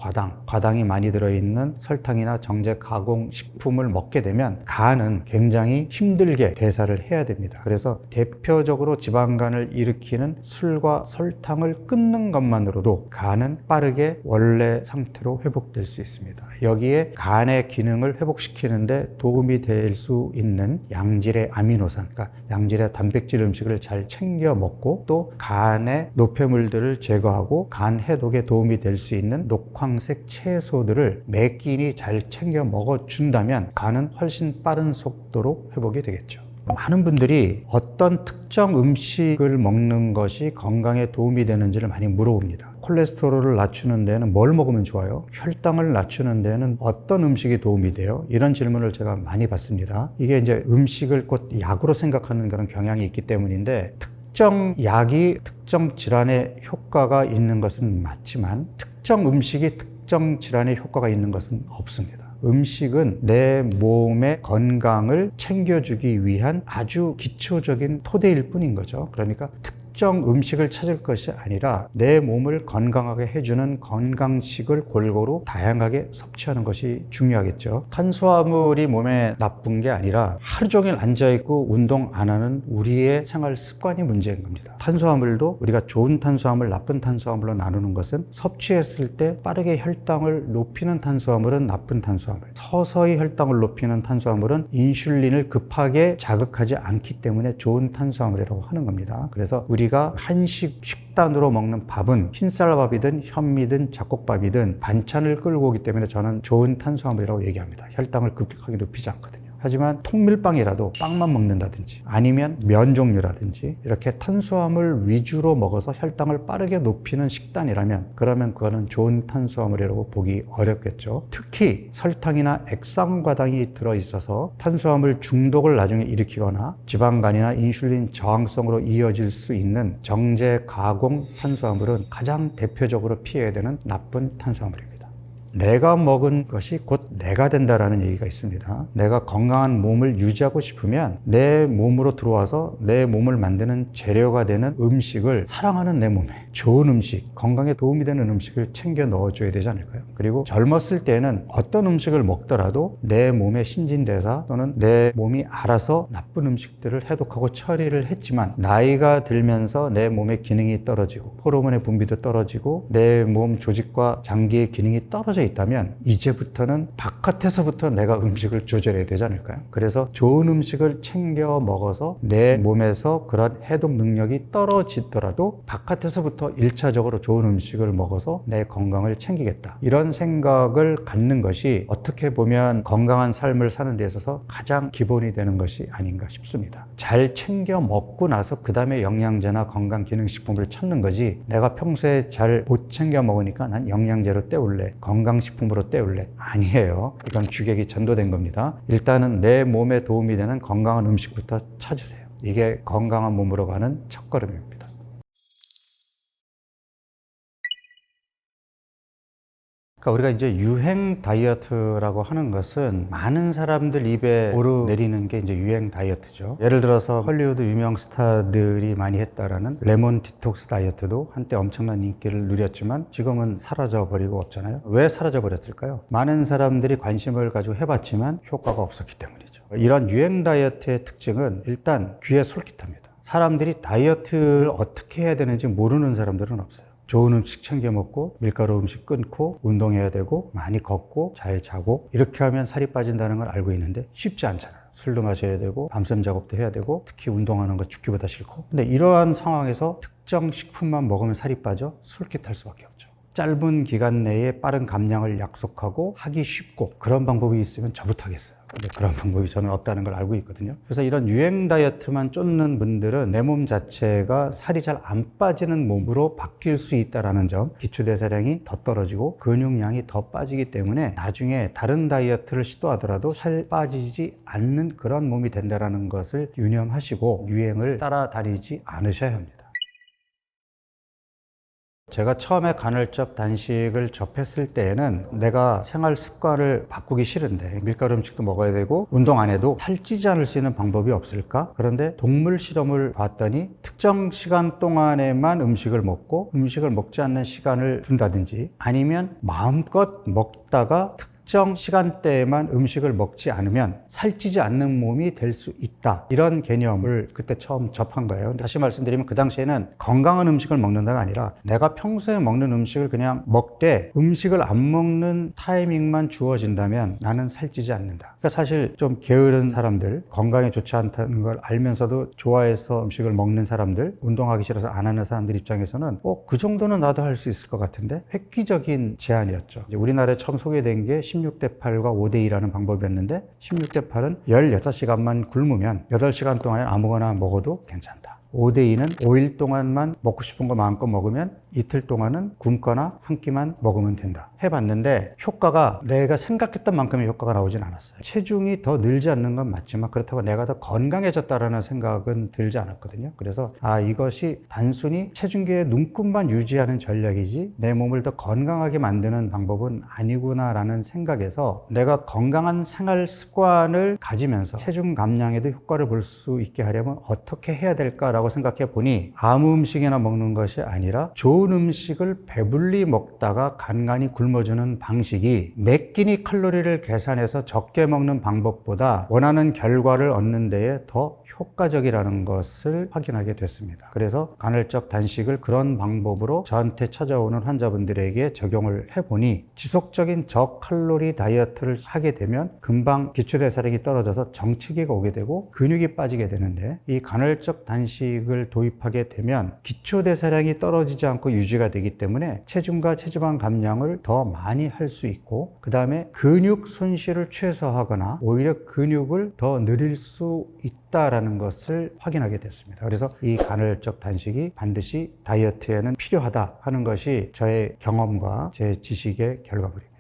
과당이 많이 들어있는 설탕이나 정제 가공 식품을 먹게 되면 간은 굉장히 힘들게 대사를 해야 됩니다. 그래서 대표적으로 지방간을 일으키는 술과 설탕을 끊는 것만으로도 간은 빠르게 원래 상태로 회복될 수 있습니다. 여기에 간의 기능을 회복시키는데 도움이 될 수 있는 양질의 아미노산, 그러니까 양질의 단백질 음식을 잘 챙겨 먹고 또 간의 노폐물들을 제거하고 간 해독에 도움이 될 수 있는 녹황색 채소들을 매 끼니 잘 챙겨 먹어준다면 간은 훨씬 빠른 속도로 회복이 되겠죠. 많은 분들이 어떤 특정 음식을 먹는 것이 건강에 도움이 되는지를 많이 물어봅니다. 콜레스테롤을 낮추는 데는 뭘 먹으면 좋아요? 혈당을 낮추는 데는 어떤 음식이 도움이 돼요? 이런 질문을 제가 많이 받습니다. 이게 이제 음식을 곧 약으로 생각하는 그런 경향이 있기 때문인데 특정 약이 특정 질환에 효과가 있는 것은 맞지만 특정 음식이 특정 질환에 효과가 있는 것은 없습니다. 음식은 내 몸의 건강을 챙겨주기 위한 아주 기초적인 토대일 뿐인 거죠. 그러니까 특정 음식을 찾을 것이 아니라 내 몸을 건강하게 해주는 건강식을 골고루 다양하게 섭취하는 것이 중요하겠죠. 탄수화물이 몸에 나쁜 게 아니라 하루 종일 앉아있고 운동 안 하는 우리의 생활 습관이 문제인 겁니다. 탄수화물도 우리가 좋은 탄수화물, 나쁜 탄수화물로 나누는 것은 섭취했을 때 빠르게 혈당을 높이는 탄수화물은 나쁜 탄수화물, 서서히 혈당을 높이는 탄수화물은 인슐린을 급하게 자극하지 않기 때문에 좋은 탄수화물이라고 하는 겁니다. 그래서 우리가 식단으로 먹는 밥은 흰쌀밥이든 현미든 잡곡밥이든 반찬을 끌고 오기 때문에 저는 좋은 탄수화물이라고 얘기합니다. 혈당을 급격하게 높이지 않거든요. 하지만 통밀빵이라도 빵만 먹는다든지 아니면 면 종류라든지 이렇게 탄수화물 위주로 먹어서 혈당을 빠르게 높이는 식단이라면 그러면 그거는 좋은 탄수화물이라고 보기 어렵겠죠. 특히 설탕이나 액상과당이 들어있어서 탄수화물 중독을 나중에 일으키거나 지방간이나 인슐린 저항성으로 이어질 수 있는 정제 가공 탄수화물은 가장 대표적으로 피해야 되는 나쁜 탄수화물입니다. 내가 먹은 것이 곧 내가 된다라는 얘기가 있습니다. 내가 건강한 몸을 유지하고 싶으면 내 몸으로 들어와서 내 몸을 만드는 재료가 되는 음식을 사랑하는 내 몸에 좋은 음식, 건강에 도움이 되는 음식을 챙겨 넣어줘야 되지 않을까요? 그리고 젊었을 때는 어떤 음식을 먹더라도 내 몸의 신진대사 또는 내 몸이 알아서 나쁜 음식들을 해독하고 처리를 했지만 나이가 들면서 내 몸의 기능이 떨어지고 호르몬의 분비도 떨어지고 내 몸 조직과 장기의 기능이 떨어져 있다면 이제부터는 바깥에서부터 내가 음식을 조절해야 되지 않을까요? 그래서 좋은 음식을 챙겨 먹어서 내 몸에서 그런 해독 능력이 떨어지더라도 바깥에서부터 1차적으로 좋은 음식을 먹어서 내 건강을 챙기겠다. 이런 생각을 갖는 것이 어떻게 보면 건강한 삶을 사는 데 있어서 가장 기본이 되는 것이 아닌가 싶습니다. 잘 챙겨 먹고 나서 그 다음에 영양제나 건강기능식품을 찾는 거지 내가 평소에 잘 못 챙겨 먹으니까 난 영양제로 때울래, 건강식품으로 때울래. 아니에요. 이건 주객이 전도된 겁니다. 일단은 내 몸에 도움이 되는 건강한 음식부터 찾으세요. 이게 건강한 몸으로 가는 첫걸음입니다. 그러니까 우리가 이제 유행 다이어트라고 하는 것은 많은 사람들 입에 오르내리는 게 이제 유행 다이어트죠. 예를 들어서 헐리우드 유명 스타들이 많이 했다라는 레몬 디톡스 다이어트도 한때 엄청난 인기를 누렸지만 지금은 사라져버리고 없잖아요. 왜 사라져버렸을까요? 많은 사람들이 관심을 가지고 해봤지만 효과가 없었기 때문이죠. 이런 유행 다이어트의 특징은 일단 귀에 솔깃합니다. 사람들이 다이어트를 어떻게 해야 되는지 모르는 사람들은 없어요. 좋은 음식 챙겨 먹고 밀가루 음식 끊고 운동해야 되고 많이 걷고 잘 자고 이렇게 하면 살이 빠진다는 걸 알고 있는데 쉽지 않잖아요. 술도 마셔야 되고 밤샘 작업도 해야 되고 특히 운동하는 거 죽기보다 싫고. 근데 이러한 상황에서 특정 식품만 먹으면 살이 빠져 솔깃할 수밖에 없죠. 짧은 기간 내에 빠른 감량을 약속하고 하기 쉽고 그런 방법이 있으면 저부터 하겠어요. 근데 그런 방법이 저는 없다는 걸 알고 있거든요. 그래서 이런 유행 다이어트만 쫓는 분들은 내 몸 자체가 살이 잘 안 빠지는 몸으로 바뀔 수 있다는 점, 기초대사량이 더 떨어지고 근육량이 더 빠지기 때문에 나중에 다른 다이어트를 시도하더라도 살 빠지지 않는 그런 몸이 된다는 것을 유념하시고 유행을 따라다니지 않으셔야 합니다. 제가 처음에 간헐적 단식을 접했을 때에는 내가 생활 습관을 바꾸기 싫은데 밀가루 음식도 먹어야 되고 운동 안 해도 살찌지 않을 수 있는 방법이 없을까? 그런데 동물 실험을 봤더니 특정 시간 동안에만 음식을 먹고 음식을 먹지 않는 시간을 둔다든지 아니면 마음껏 먹다가 특정 시간대에만 음식을 먹지 않으면 살찌지 않는 몸이 될 수 있다. 이런 개념을 그때 처음 접한 거예요. 다시 말씀드리면 그 당시에는 건강한 음식을 먹는다가 아니라 내가 평소에 먹는 음식을 그냥 먹되 음식을 안 먹는 타이밍만 주어진다면 나는 살찌지 않는다. 그러니까 사실 좀 게으른 사람들, 건강에 좋지 않다는 걸 알면서도 좋아해서 음식을 먹는 사람들, 운동하기 싫어서 안 하는 사람들 입장에서는 그 정도는 나도 할 수 있을 것 같은데 획기적인 제안이었죠. 이제 우리나라에 처음 소개된 게 16대 8과 5대 2라는 방법이었는데 16대 8은 16시간만 굶으면 8시간 동안에 아무거나 먹어도 괜찮다. 5대 2는 5일 동안만 먹고 싶은 거 마음껏 먹으면 이틀 동안은 굶거나 한 끼만 먹으면 된다. 해봤는데 효과가 내가 생각했던 만큼의 효과가 나오진 않았어요. 체중이 더 늘지 않는 건 맞지만 그렇다고 내가 더 건강해졌다라는 생각은 들지 않았거든요. 그래서 이것이 단순히 체중계의 눈금만 유지하는 전략이지 내 몸을 더 건강하게 만드는 방법은 아니구나라는 생각에서 내가 건강한 생활 습관을 가지면서 체중 감량에도 효과를 볼 수 있게 하려면 어떻게 해야 될까라고 생각해 보니 아무 음식이나 먹는 것이 아니라 좋은 음식을 배불리 먹다가 간간히 굶어주는 방식이 몇 끼니 칼로리를 계산해서 적게 먹는 방법보다 원하는 결과를 얻는 데에 더 효과적이라는 것을 확인하게 됐습니다. 그래서 간헐적 단식을 그런 방법으로 저한테 찾아오는 환자분들에게 적용을 해보니 지속적인 저칼로리 다이어트를 하게 되면 금방 기초대사량이 떨어져서 정체기가 오게 되고 근육이 빠지게 되는데 이 간헐적 단식을 도입하게 되면 기초대사량이 떨어지지 않고 유지가 되기 때문에 체중과 체지방 감량을 더 많이 할 수 있고 그 다음에 근육 손실을 최소화하거나 오히려 근육을 더 늘릴 수 있다라는 것을 확인하게 됐습니다. 그래서 이 간헐적 단식이 반드시 다이어트에는 필요하다 하는 것이 저의 경험과 제 지식의 결과물입니다.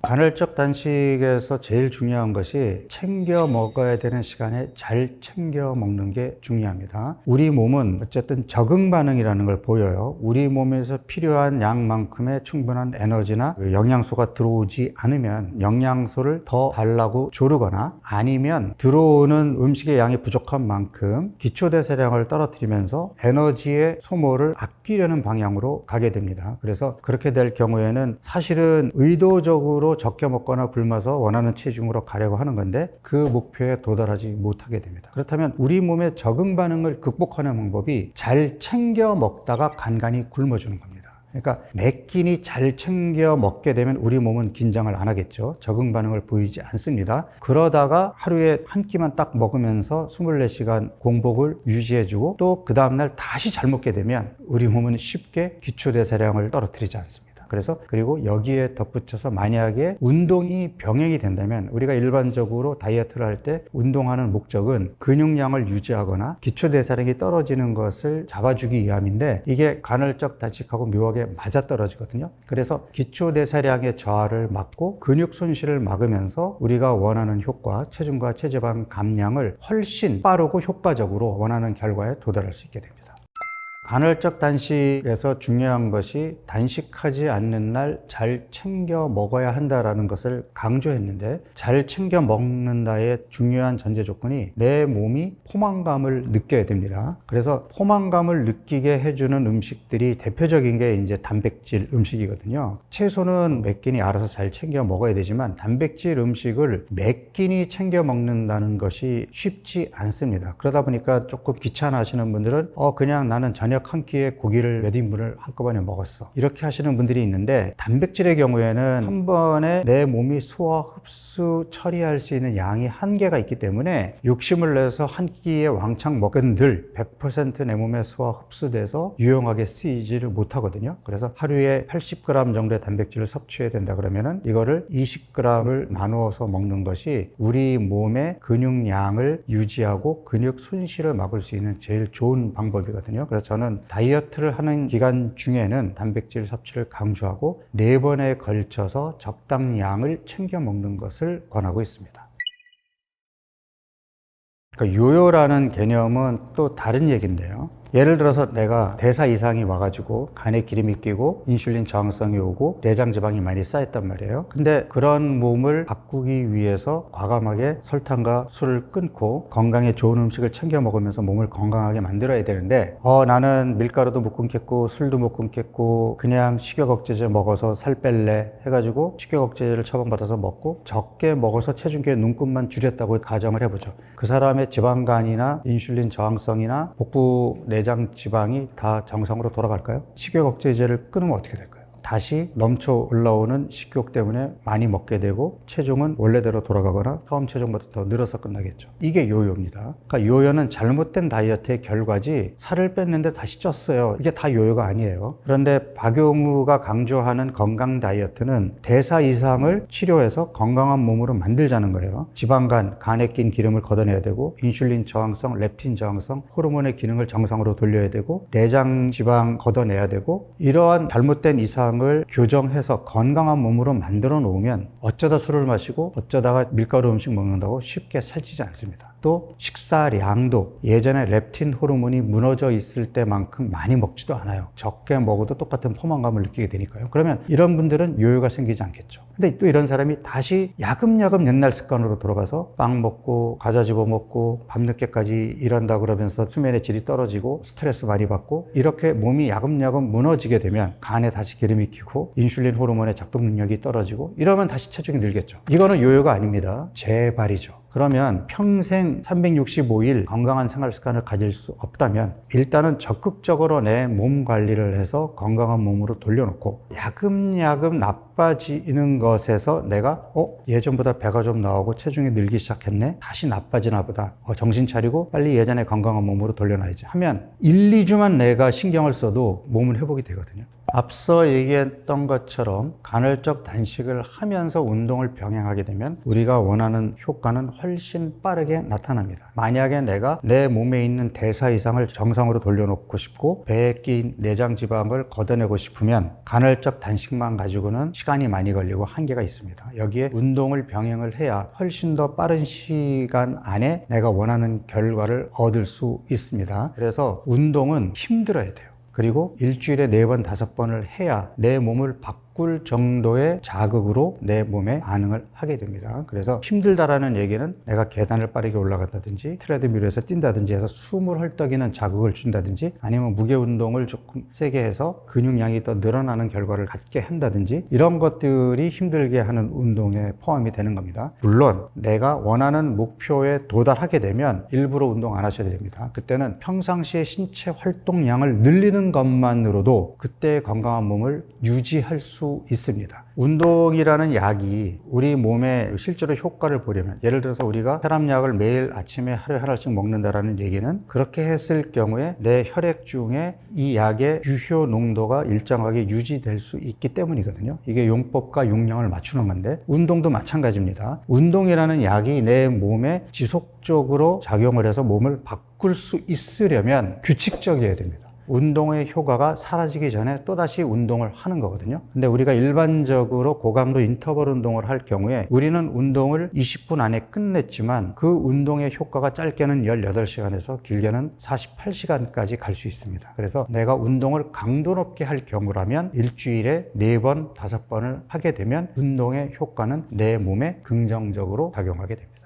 간헐적 단식에서 제일 중요한 것이 챙겨 먹어야 되는 시간에 잘 챙겨 먹는 게 중요합니다. 우리 몸은 어쨌든 적응 반응이라는 걸 보여요. 우리 몸에서 필요한 양만큼의 충분한 에너지나 영양소가 들어오지 않으면 영양소를 더 달라고 조르거나 아니면 들어오는 음식의 양이 부족한 만큼 기초대사량을 떨어뜨리면서 에너지의 소모를 아끼려는 방향으로 가게 됩니다. 그래서 그렇게 될 경우에는 사실은 의도적으로 적게 먹거나 굶어서 원하는 체중으로 가려고 하는 건데 그 목표에 도달하지 못하게 됩니다. 그렇다면 우리 몸의 적응 반응을 극복하는 방법이 잘 챙겨 먹다가 간간히 굶어주는 겁니다. 그러니까 매 끼니 잘 챙겨 먹게 되면 우리 몸은 긴장을 안 하겠죠. 적응 반응을 보이지 않습니다. 그러다가 하루에 한 끼만 딱 먹으면서 24시간 공복을 유지해주고 또 그 다음날 다시 잘 먹게 되면 우리 몸은 쉽게 기초대사량을 떨어뜨리지 않습니다. 그리고 여기에 덧붙여서 만약에 운동이 병행이 된다면 우리가 일반적으로 다이어트를 할 때 운동하는 목적은 근육량을 유지하거나 기초대사량이 떨어지는 것을 잡아주기 위함인데 이게 간헐적 단식하고 묘하게 맞아떨어지거든요. 그래서 기초대사량의 저하를 막고 근육 손실을 막으면서 우리가 원하는 효과, 체중과 체지방 감량을 훨씬 빠르고 효과적으로 원하는 결과에 도달할 수 있게 됩니다. 간헐적 단식에서 중요한 것이 단식하지 않는 날 잘 챙겨 먹어야 한다라는 것을 강조했는데, 잘 챙겨 먹는다의 중요한 전제 조건이 내 몸이 포만감을 느껴야 됩니다. 그래서 포만감을 느끼게 해주는 음식들이 대표적인 게 이제 단백질 음식이거든요. 채소는 몇 끼니 알아서 잘 챙겨 먹어야 되지만 단백질 음식을 몇 끼니 챙겨 먹는다는 것이 쉽지 않습니다. 그러다 보니까 조금 귀찮아하시는 분들은 그냥 나는 저녁 한 끼에 고기를 몇 인분을 한꺼번에 먹었어, 이렇게 하시는 분들이 있는데, 단백질의 경우에는 한 번에 내 몸이 소화 흡수 처리할 수 있는 양이 한계가 있기 때문에 욕심을 내서 한 끼에 왕창 먹은들 100% 내 몸에 소화 흡수돼서 유용하게 쓰이지를 못하거든요. 그래서 하루에 80g 정도의 단백질을 섭취해야 된다 그러면은 이거를 20g을 나누어서 먹는 것이 우리 몸의 근육량을 유지하고 근육 손실을 막을 수 있는 제일 좋은 방법이거든요. 그래서 저는 다이어트를 하는 기간 중에는 단백질 섭취를 강조하고 4번에 걸쳐서 적당량을 챙겨 먹는 것을 권하고 있습니다. 그러니까 요요라는 개념은 또 다른 얘기인데요. 예를 들어서 내가 대사 이상이 와가지고 간에 기름이 끼고 인슐린 저항성이 오고 내장 지방이 많이 쌓였단 말이에요. 근데 그런 몸을 바꾸기 위해서 과감하게 설탕과 술을 끊고 건강에 좋은 음식을 챙겨 먹으면서 몸을 건강하게 만들어야 되는데, 나는 밀가루도 못 끊겠고 술도 못 끊겠고 그냥 식욕 억제제 먹어서 살 뺄래 해가지고 식욕 억제제를 처방받아서 먹고 적게 먹어서 체중계의 눈곱만 줄였다고 가정을 해보죠. 그 사람의 지방간이나 인슐린 저항성이나 복부 내장 지방이 다 정상으로 돌아갈까요? 식욕 억제제를 끊으면 어떻게 될까요? 다시 넘쳐 올라오는 식욕 때문에 많이 먹게 되고 체중은 원래대로 돌아가거나 처음 체중보다 더 늘어서 끝나겠죠. 이게 요요입니다. 그러니까 요요는 잘못된 다이어트의 결과지, 살을 뺐는데 다시 쪘어요, 이게 다 요요가 아니에요. 그런데 박용우가 강조하는 건강 다이어트는 대사 이상을 치료해서 건강한 몸으로 만들자는 거예요. 지방간, 간에 낀 기름을 걷어내야 되고 인슐린 저항성, 렙틴 저항성, 호르몬의 기능을 정상으로 돌려야 되고 내장 지방 걷어내야 되고, 이러한 잘못된 이상 을 교정해서 건강한 몸으로 만들어 놓으면 어쩌다 술을 마시고 어쩌다가 밀가루 음식 먹는다고 쉽게 살찌지 않습니다. 또 식사량도 예전에 렙틴 호르몬이 무너져 있을 때만큼 많이 먹지도 않아요. 적게 먹어도 똑같은 포만감을 느끼게 되니까요. 그러면 이런 분들은 요요가 생기지 않겠죠. 근데 또 이런 사람이 다시 야금야금 옛날 습관으로 돌아가서 빵 먹고 과자 집어 먹고 밤늦게까지 일한다 그러면서 수면의 질이 떨어지고 스트레스 많이 받고, 이렇게 몸이 야금야금 무너지게 되면 간에 다시 기름이 끼고 인슐린 호르몬의 작동 능력이 떨어지고, 이러면 다시 체중이 늘겠죠. 이거는 요요가 아닙니다. 재발이죠. 그러면 평생 365일 건강한 생활 습관을 가질 수 없다면 일단은 적극적으로 내 몸 관리를 해서 건강한 몸으로 돌려놓고, 야금야금 나빠지는 것에서 내가 예전보다 배가 좀 나오고 체중이 늘기 시작했네, 다시 나빠지나 보다, 정신 차리고 빨리 예전에 건강한 몸으로 돌려놔야지 하면 1, 2주만 내가 신경을 써도 몸은 회복이 되거든요. 앞서 얘기했던 것처럼 간헐적 단식을 하면서 운동을 병행하게 되면 우리가 원하는 효과는 훨씬 빠르게 나타납니다. 만약에 내가 내 몸에 있는 대사 이상을 정상으로 돌려놓고 싶고 배에 낀 내장 지방을 걷어내고 싶으면 간헐적 단식만 가지고는 시간이 많이 걸리고 한계가 있습니다. 여기에 운동을 병행을 해야 훨씬 더 빠른 시간 안에 내가 원하는 결과를 얻을 수 있습니다. 그래서 운동은 힘들어야 돼요. 그리고 일주일에 4번, 5번을 해야 내 몸을 바꿀 정도의 자극으로 내 몸에 반응을 하게 됩니다. 그래서 힘들다라는 얘기는 내가 계단을 빠르게 올라간다든지 트레드밀에서 뛴다든지 해서 숨을 헐떡이는 자극을 준다든지, 아니면 무게 운동을 조금 세게 해서 근육량이 더 늘어나는 결과를 갖게 한다든지, 이런 것들이 힘들게 하는 운동에 포함이 되는 겁니다. 물론 내가 원하는 목표에 도달하게 되면 일부러 운동 안 하셔야 됩니다. 그때는 평상시에 신체 활동량을 늘리는 것만으로도 그때의 건강한 몸을 유지할 수 있습니다. 운동이라는 약이 우리 몸에 실제로 효과를 보려면, 예를 들어서 우리가 혈압약을 매일 아침에 하루에 하나씩 먹는다라는 얘기는 그렇게 했을 경우에 내 혈액 중에 이 약의 유효 농도가 일정하게 유지될 수 있기 때문이거든요. 이게 용법과 용량을 맞추는 건데, 운동도 마찬가지입니다. 운동이라는 약이 내 몸에 지속적으로 작용을 해서 몸을 바꿀 수 있으려면 규칙적이어야 됩니다. 운동의 효과가 사라지기 전에 또다시 운동을 하는 거거든요. 근데 우리가 일반적으로 고강도 인터벌 운동을 할 경우에 우리는 운동을 20분 안에 끝냈지만 그 운동의 효과가 짧게는 18시간에서 길게는 48시간까지 갈 수 있습니다. 그래서 내가 운동을 강도 높게 할 경우라면 일주일에 4번, 5번을 하게 되면 운동의 효과는 내 몸에 긍정적으로 작용하게 됩니다.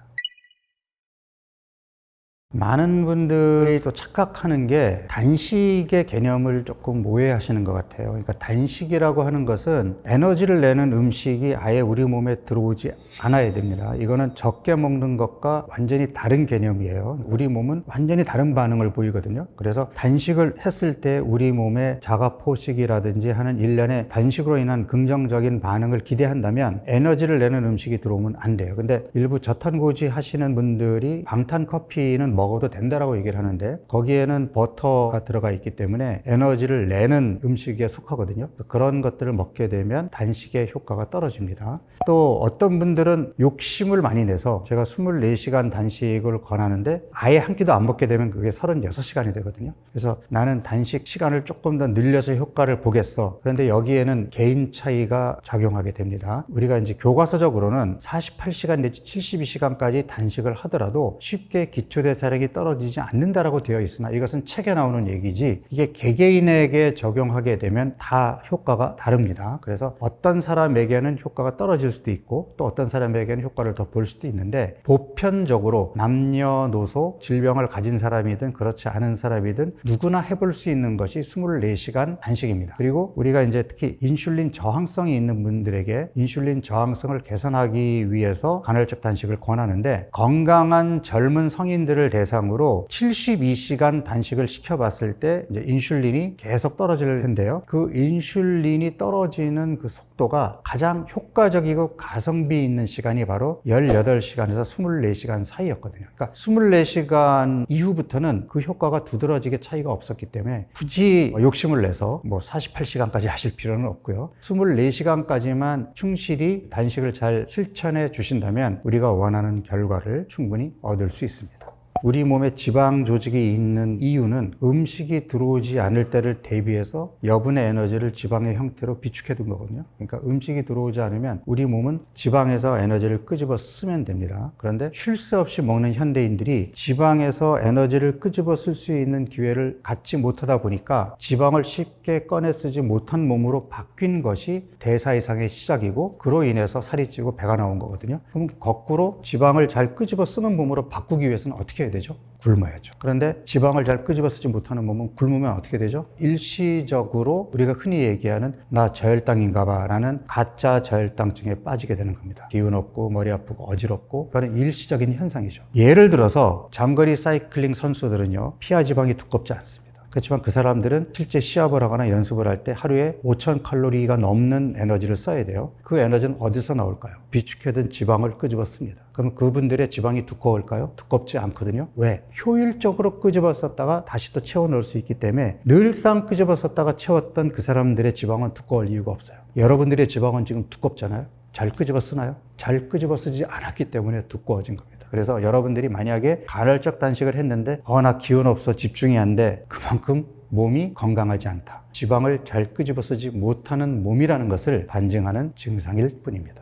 많은 분들이 또 착각하는 게 단식의 개념을 조금 오해하시는 것 같아요. 그러니까 단식이라고 하는 것은 에너지를 내는 음식이 아예 우리 몸에 들어오지 않아야 됩니다. 이거는 적게 먹는 것과 완전히 다른 개념이에요. 우리 몸은 완전히 다른 반응을 보이거든요. 그래서 단식을 했을 때 우리 몸에 자가포식이라든지 하는 일련의 단식으로 인한 긍정적인 반응을 기대한다면 에너지를 내는 음식이 들어오면 안 돼요. 근데 일부 저탄고지 하시는 분들이 방탄커피는 먹어도 된다라고 얘기를 하는데 거기에는 버터가 들어가 있기 때문에 에너지를 내는 음식에 속하거든요. 그런 것들을 먹게 되면 단식의 효과가 떨어집니다. 또 어떤 분들은 욕심을 많이 내서 제가 24시간 단식을 권하는데 아예 한 끼도 안 먹게 되면 그게 36시간이 되거든요. 그래서 나는 단식 시간을 조금 더 늘려서 효과를 보겠어. 그런데 여기에는 개인 차이가 작용하게 됩니다. 우리가 이제 교과서적으로는 48시간 내지 72시간까지 단식을 하더라도 쉽게 기초대사량이 떨어지지 않는다라고 되어 있으나 이것은 책에 나오는 얘기지 이게 개개인에게 적용하게 되면 다 효과가 다릅니다. 그래서 어떤 사람에게는 효과가 떨어질 수도 있고 또 어떤 사람에게는 효과를 더 볼 수도 있는데 보편적으로 남녀노소 질병을 가진 사람이든 그렇지 않은 사람이든 누구나 해볼 수 있는 것이 24시간 단식입니다. 그리고 우리가 이제 특히 인슐린 저항성이 있는 분들에게 인슐린 저항성을 개선하기 위해서 간헐적 단식을 권하는데 건강한 젊은 성인들을 대상으로 72시간 단식을 시켜봤을 때 이제 인슐린이 계속 떨어질 텐데요. 그 인슐린이 떨어지는 그 속도가 가장 효과적이고 가성비 있는 시간이 바로 18시간에서 24시간 사이였거든요. 그러니까 24시간 이후부터는 그 효과가 두드러지게 차이가 없었기 때문에 굳이 욕심을 내서 48시간까지 하실 필요는 없고요. 24시간까지만 충실히 단식을 잘 실천해 주신다면 우리가 원하는 결과를 충분히 얻을 수 있습니다. 우리 몸에 지방 조직이 있는 이유는 음식이 들어오지 않을 때를 대비해서 여분의 에너지를 지방의 형태로 비축해 둔 거거든요. 그러니까 음식이 들어오지 않으면 우리 몸은 지방에서 에너지를 끄집어 쓰면 됩니다. 그런데 쉴 새 없이 먹는 현대인들이 지방에서 에너지를 끄집어 쓸 수 있는 기회를 갖지 못하다 보니까 지방을 쉽게 꺼내 쓰지 못한 몸으로 바뀐 것이 대사 이상의 시작이고 그로 인해서 살이 찌고 배가 나온 거거든요. 그럼 거꾸로 지방을 잘 끄집어 쓰는 몸으로 바꾸기 위해서는 어떻게 해야 되죠? 굶어야죠. 그런데 지방을 잘 끄집어 쓰지 못하는 몸은 굶으면 어떻게 되죠? 일시적으로 우리가 흔히 얘기하는 나 저혈당인가 봐 라는 가짜 저혈당증에 빠지게 되는 겁니다. 기운 없고 머리 아프고 어지럽고 그건 일시적인 현상이죠. 예를 들어서 장거리 사이클링 선수들은요 피하 지방이 두껍지 않습니다. 그렇지만 그 사람들은 실제 시합을 하거나 연습을 할 때 하루에 5,000칼로리가 넘는 에너지를 써야 돼요. 그 에너지는 어디서 나올까요? 비축해둔 지방을 끄집어 씁니다. 그럼 그분들의 지방이 두꺼울까요? 두껍지 않거든요. 왜? 효율적으로 끄집어 썼다가 다시 또 채워 넣을 수 있기 때문에 늘상 끄집어 썼다가 채웠던 그 사람들의 지방은 두꺼울 이유가 없어요. 여러분들의 지방은 지금 두껍잖아요. 잘 끄집어 쓰나요? 잘 끄집어 쓰지 않았기 때문에 두꺼워진 겁니다. 그래서 여러분들이 만약에 간헐적 단식을 했는데 나 기운 없어 집중이 안 돼. 그만큼 몸이 건강하지 않다. 지방을 잘 끄집어 쓰지 못하는 몸이라는 것을 반증하는 증상일 뿐입니다.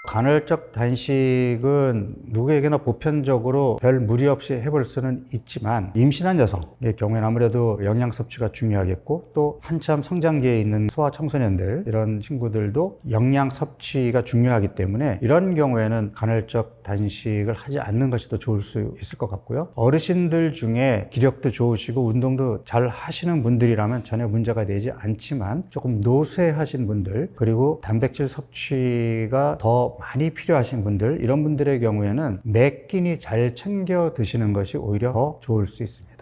간헐적 단식은 누구에게나 보편적으로 별 무리 없이 해볼 수는 있지만 임신한 여성의 경우에는 아무래도 영양 섭취가 중요하겠고 또 한참 성장기에 있는 소아 청소년들 이런 친구들도 영양 섭취가 중요하기 때문에 이런 경우에는 간헐적 단식을 하지 않는 것이 더 좋을 수 있을 것 같고요. 어르신들 중에 기력도 좋으시고 운동도 잘 하시는 분들이라면 전혀 문제가 되지 않지만 조금 노쇠하신 분들 그리고 단백질 섭취가 더 많이 필요하신 분들 이런 분들의 경우에는 매 끼니 잘 챙겨 드시는 것이 오히려 더 좋을 수 있습니다.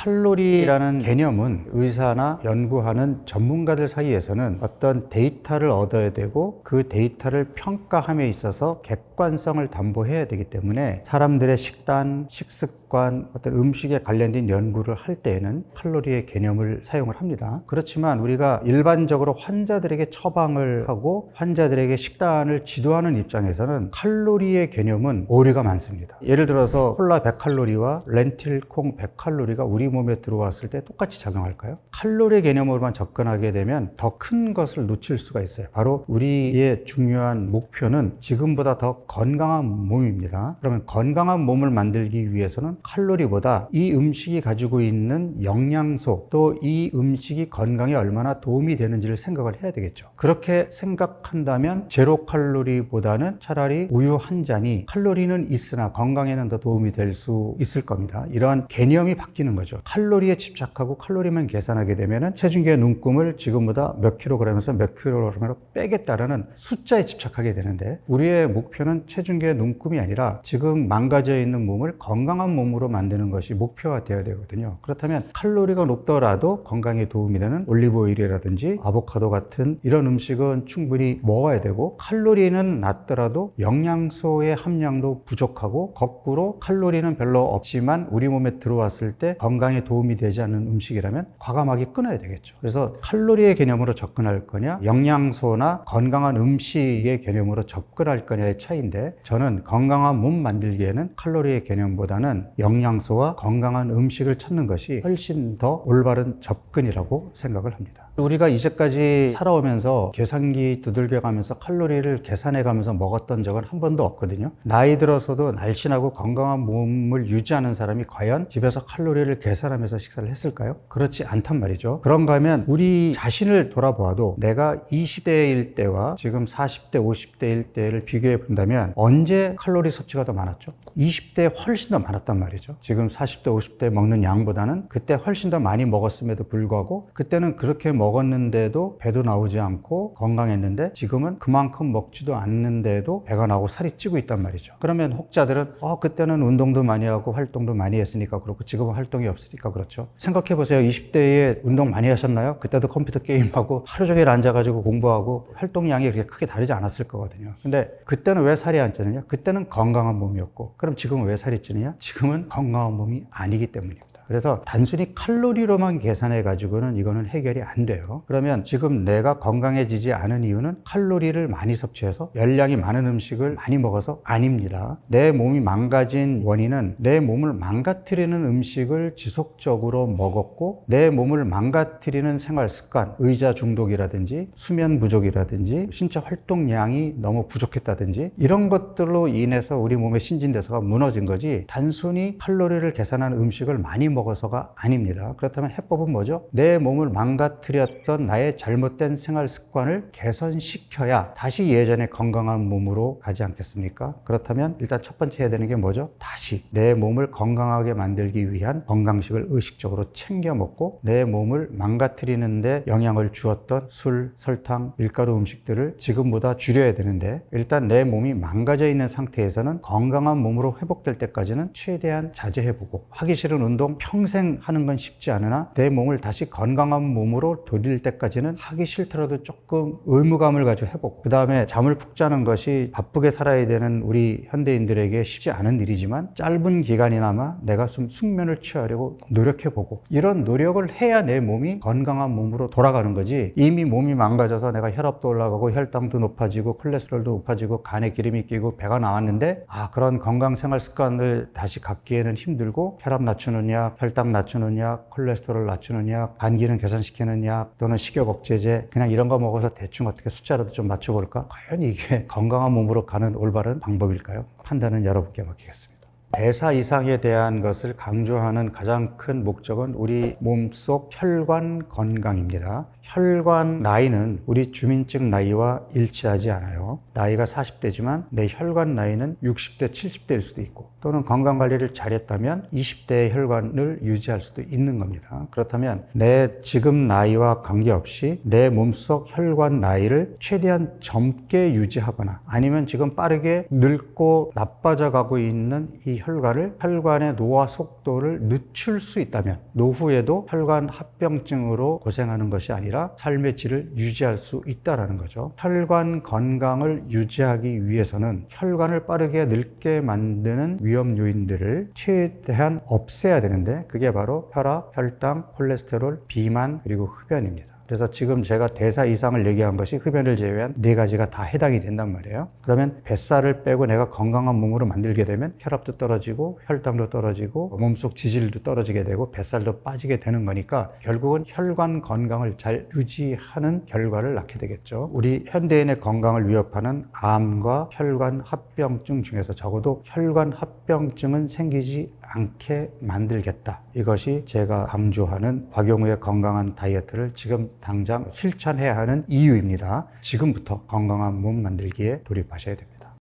칼로리라는 개념은 의사나 연구하는 전문가들 사이에서는 어떤 데이터를 얻어야 되고 그 데이터를 평가함에 있어서 객관성을 담보해야 되기 때문에 사람들의 식단, 식습관, 어떤 음식에 관련된 연구를 할 때에는 칼로리의 개념을 사용을 합니다. 그렇지만 우리가 일반적으로 환자들에게 처방을 하고 환자들에게 식단을 지도하는 입장에서는 칼로리의 개념은 오류가 많습니다. 예를 들어서 콜라 100칼로리와 렌틸콩 100칼로리가 우리 몸에 들어왔을 때 똑같이 작용할까요? 칼로리 개념으로만 접근하게 되면 더 큰 것을 놓칠 수가 있어요. 바로 우리의 중요한 목표는 지금보다 더 건강한 몸입니다. 그러면 건강한 몸을 만들기 위해서는 칼로리보다 이 음식이 가지고 있는 영양소 또 이 음식이 건강에 얼마나 도움이 되는지를 생각을 해야 되겠죠. 그렇게 생각한다면 제로 칼로리보다는 차라리 우유 한 잔이 칼로리는 있으나 건강에는 더 도움이 될 수 있을 겁니다. 이러한 개념이 바뀌는 거죠. 칼로리에 집착하고 칼로리만 계산하게 되면 체중계 눈금을 지금보다 몇 킬로그램에서 몇 킬로그램으로 빼겠다라는 숫자에 집착하게 되는데 우리의 목표는 체중계 눈금이 아니라 지금 망가져 있는 몸을 건강한 몸으로 만드는 것이 목표가 되어야 되거든요. 그렇다면 칼로리가 높더라도 건강에 도움이 되는 올리브오일이라든지 아보카도 같은 이런 음식은 충분히 먹어야 되고 칼로리는 낮더라도 영양소의 함량도 부족하고 거꾸로 칼로리는 별로 없지만 우리 몸에 들어왔을 때 건강에 도움이 되지 않는 음식이라면 과감하게 끊어야 되겠죠. 그래서 칼로리의 개념으로 접근할 거냐 영양소나 건강한 음식의 개념으로 접근할 거냐의 차이인데 저는 건강한 몸 만들기에는 칼로리의 개념보다는 영양소와 건강한 음식을 찾는 것이 훨씬 더 올바른 접근이라고 생각을 합니다. 우리가 이제까지 살아오면서 계산기 두들겨 가면서 칼로리를 계산해 가면서 먹었던 적은 한 번도 없거든요. 나이 들어서도 날씬하고 건강한 몸을 유지하는 사람이 과연 집에서 칼로리를 계산하면서 식사를 했을까요? 그렇지 않단 말이죠. 그런가 하면 우리 자신을 돌아보아도 내가 20대일 때와 지금 40대, 50대일 때를 비교해 본다면 언제 칼로리 섭취가 더 많았죠? 20대에 훨씬 더 많았단 말이죠. 지금 40대, 50대 먹는 양보다는 그때 훨씬 더 많이 먹었음에도 불구하고 그때는 그렇게 먹었는데도 배도 나오지 않고 건강했는데 지금은 그만큼 먹지도 않는데도 배가 나오고 살이 찌고 있단 말이죠. 그러면 혹자들은 그때는 운동도 많이 하고 활동도 많이 했으니까 그렇고 지금은 활동이 없으니까 그렇죠. 생각해 보세요. 20대에 운동 많이 하셨나요? 그때도 컴퓨터 게임하고 하루 종일 앉아가지고 공부하고 활동량이 그렇게 크게 다르지 않았을 거거든요. 근데 그때는 왜 살이 안 찌느냐? 그때는 건강한 몸이었고 그럼 지금은 왜 살이 찌느냐? 지금은 건강한 몸이 아니기 때문입니다. 그래서 단순히 칼로리로만 계산해 가지고는 이거는 해결이 안 돼요. 그러면 지금 내가 건강해지지 않은 이유는 칼로리를 많이 섭취해서 열량이 많은 음식을 많이 먹어서 아닙니다. 내 몸이 망가진 원인은 내 몸을 망가뜨리는 음식을 지속적으로 먹었고 내 몸을 망가뜨리는 생활 습관, 의자 중독이라든지 수면 부족이라든지 신체 활동량이 너무 부족했다든지 이런 것들로 인해서 우리 몸의 신진대사가 무너진 거지 단순히 칼로리를 계산하는 음식을 많이 먹어서가 아닙니다. 그렇다면 해법은 뭐죠? 내 몸을 망가뜨렸던 나의 잘못된 생활 습관을 개선시켜야 다시 예전의 건강한 몸으로 가지 않겠습니까? 그렇다면 일단 첫 번째 해야 되는 게 뭐죠? 다시 내 몸을 건강하게 만들기 위한 건강식을 의식적으로 챙겨 먹고 내 몸을 망가뜨리는데 영향을 주었던 술, 설탕, 밀가루 음식들을 지금보다 줄여야 되는데 일단 내 몸이 망가져 있는 상태에서는 건강한 몸으로 회복될 때까지는 최대한 자제해보고 하기 싫은 운동 평생 하는 건 쉽지 않으나 내 몸을 다시 건강한 몸으로 돌릴 때까지는 하기 싫더라도 조금 의무감을 가지고 해보고 그 다음에 잠을 푹 자는 것이 바쁘게 살아야 되는 우리 현대인들에게 쉽지 않은 일이지만 짧은 기간이나마 내가 좀 숙면을 취하려고 노력해보고 이런 노력을 해야 내 몸이 건강한 몸으로 돌아가는 거지 이미 몸이 망가져서 내가 혈압도 올라가고 혈당도 높아지고 콜레스테롤도 높아지고 간에 기름이 끼고 배가 나왔는데 그런 건강 생활 습관을 다시 갖기에는 힘들고 혈압 낮추는 약, 혈당 낮추는 약, 콜레스테롤 낮추는 약, 간 기능 개선시키는 약 또는 식욕 억제제 그냥 이런 거 먹어서 대충 어떻게 숫자라도 좀 맞춰볼까? 과연 이게 건강한 몸으로 가는 올바른 방법일까요? 판단은 여러분께 맡기겠습니다. 대사 이상에 대한 것을 강조하는 가장 큰 목적은 우리 몸속 혈관 건강입니다. 혈관 나이는 우리 주민증 나이와 일치하지 않아요. 나이가 40대지만 내 혈관 나이는 60대, 70대일 수도 있고, 또는 건강관리를 잘했다면 20대의 혈관을 유지할 수도 있는 겁니다. 그렇다면 내 지금 나이와 관계없이 내 몸속 혈관 나이를 최대한 젊게 유지하거나, 아니면 지금 빠르게 늙고 나빠져 가고 있는 이 혈관의 노화 속도를 늦출 수 있다면 노후에도 혈관 합병증으로 고생하는 것이 아니라 삶의 질을 유지할 수 있다는 거죠. 혈관 건강을 유지하기 위해서는 혈관을 빠르게 늙게 만드는 위험 요인들을 최대한 없애야 되는데, 그게 바로 혈압, 혈당, 콜레스테롤, 비만, 그리고 흡연입니다. 그래서 지금 제가 대사 이상을 얘기한 것이 흡연을 제외한 4가지가 다 해당이 된단 말이에요. 그러면 뱃살을 빼고 내가 건강한 몸으로 만들게 되면 혈압도 떨어지고 혈당도 떨어지고 몸속 지질도 떨어지게 되고 뱃살도 빠지게 되는 거니까 결국은 혈관 건강을 잘 유지하는 결과를 낳게 되겠죠. 우리 현대인의 건강을 위협하는 암과 혈관 합병증 중에서 적어도 혈관 합병증은 생기지 않게 만들겠다. 이것이 제가 강조하는 박용우의 건강한 다이어트를 지금 당장 실천해야 하는 이유입니다. 지금부터 건강한 몸 만들기에 돌입하셔야 됩니다.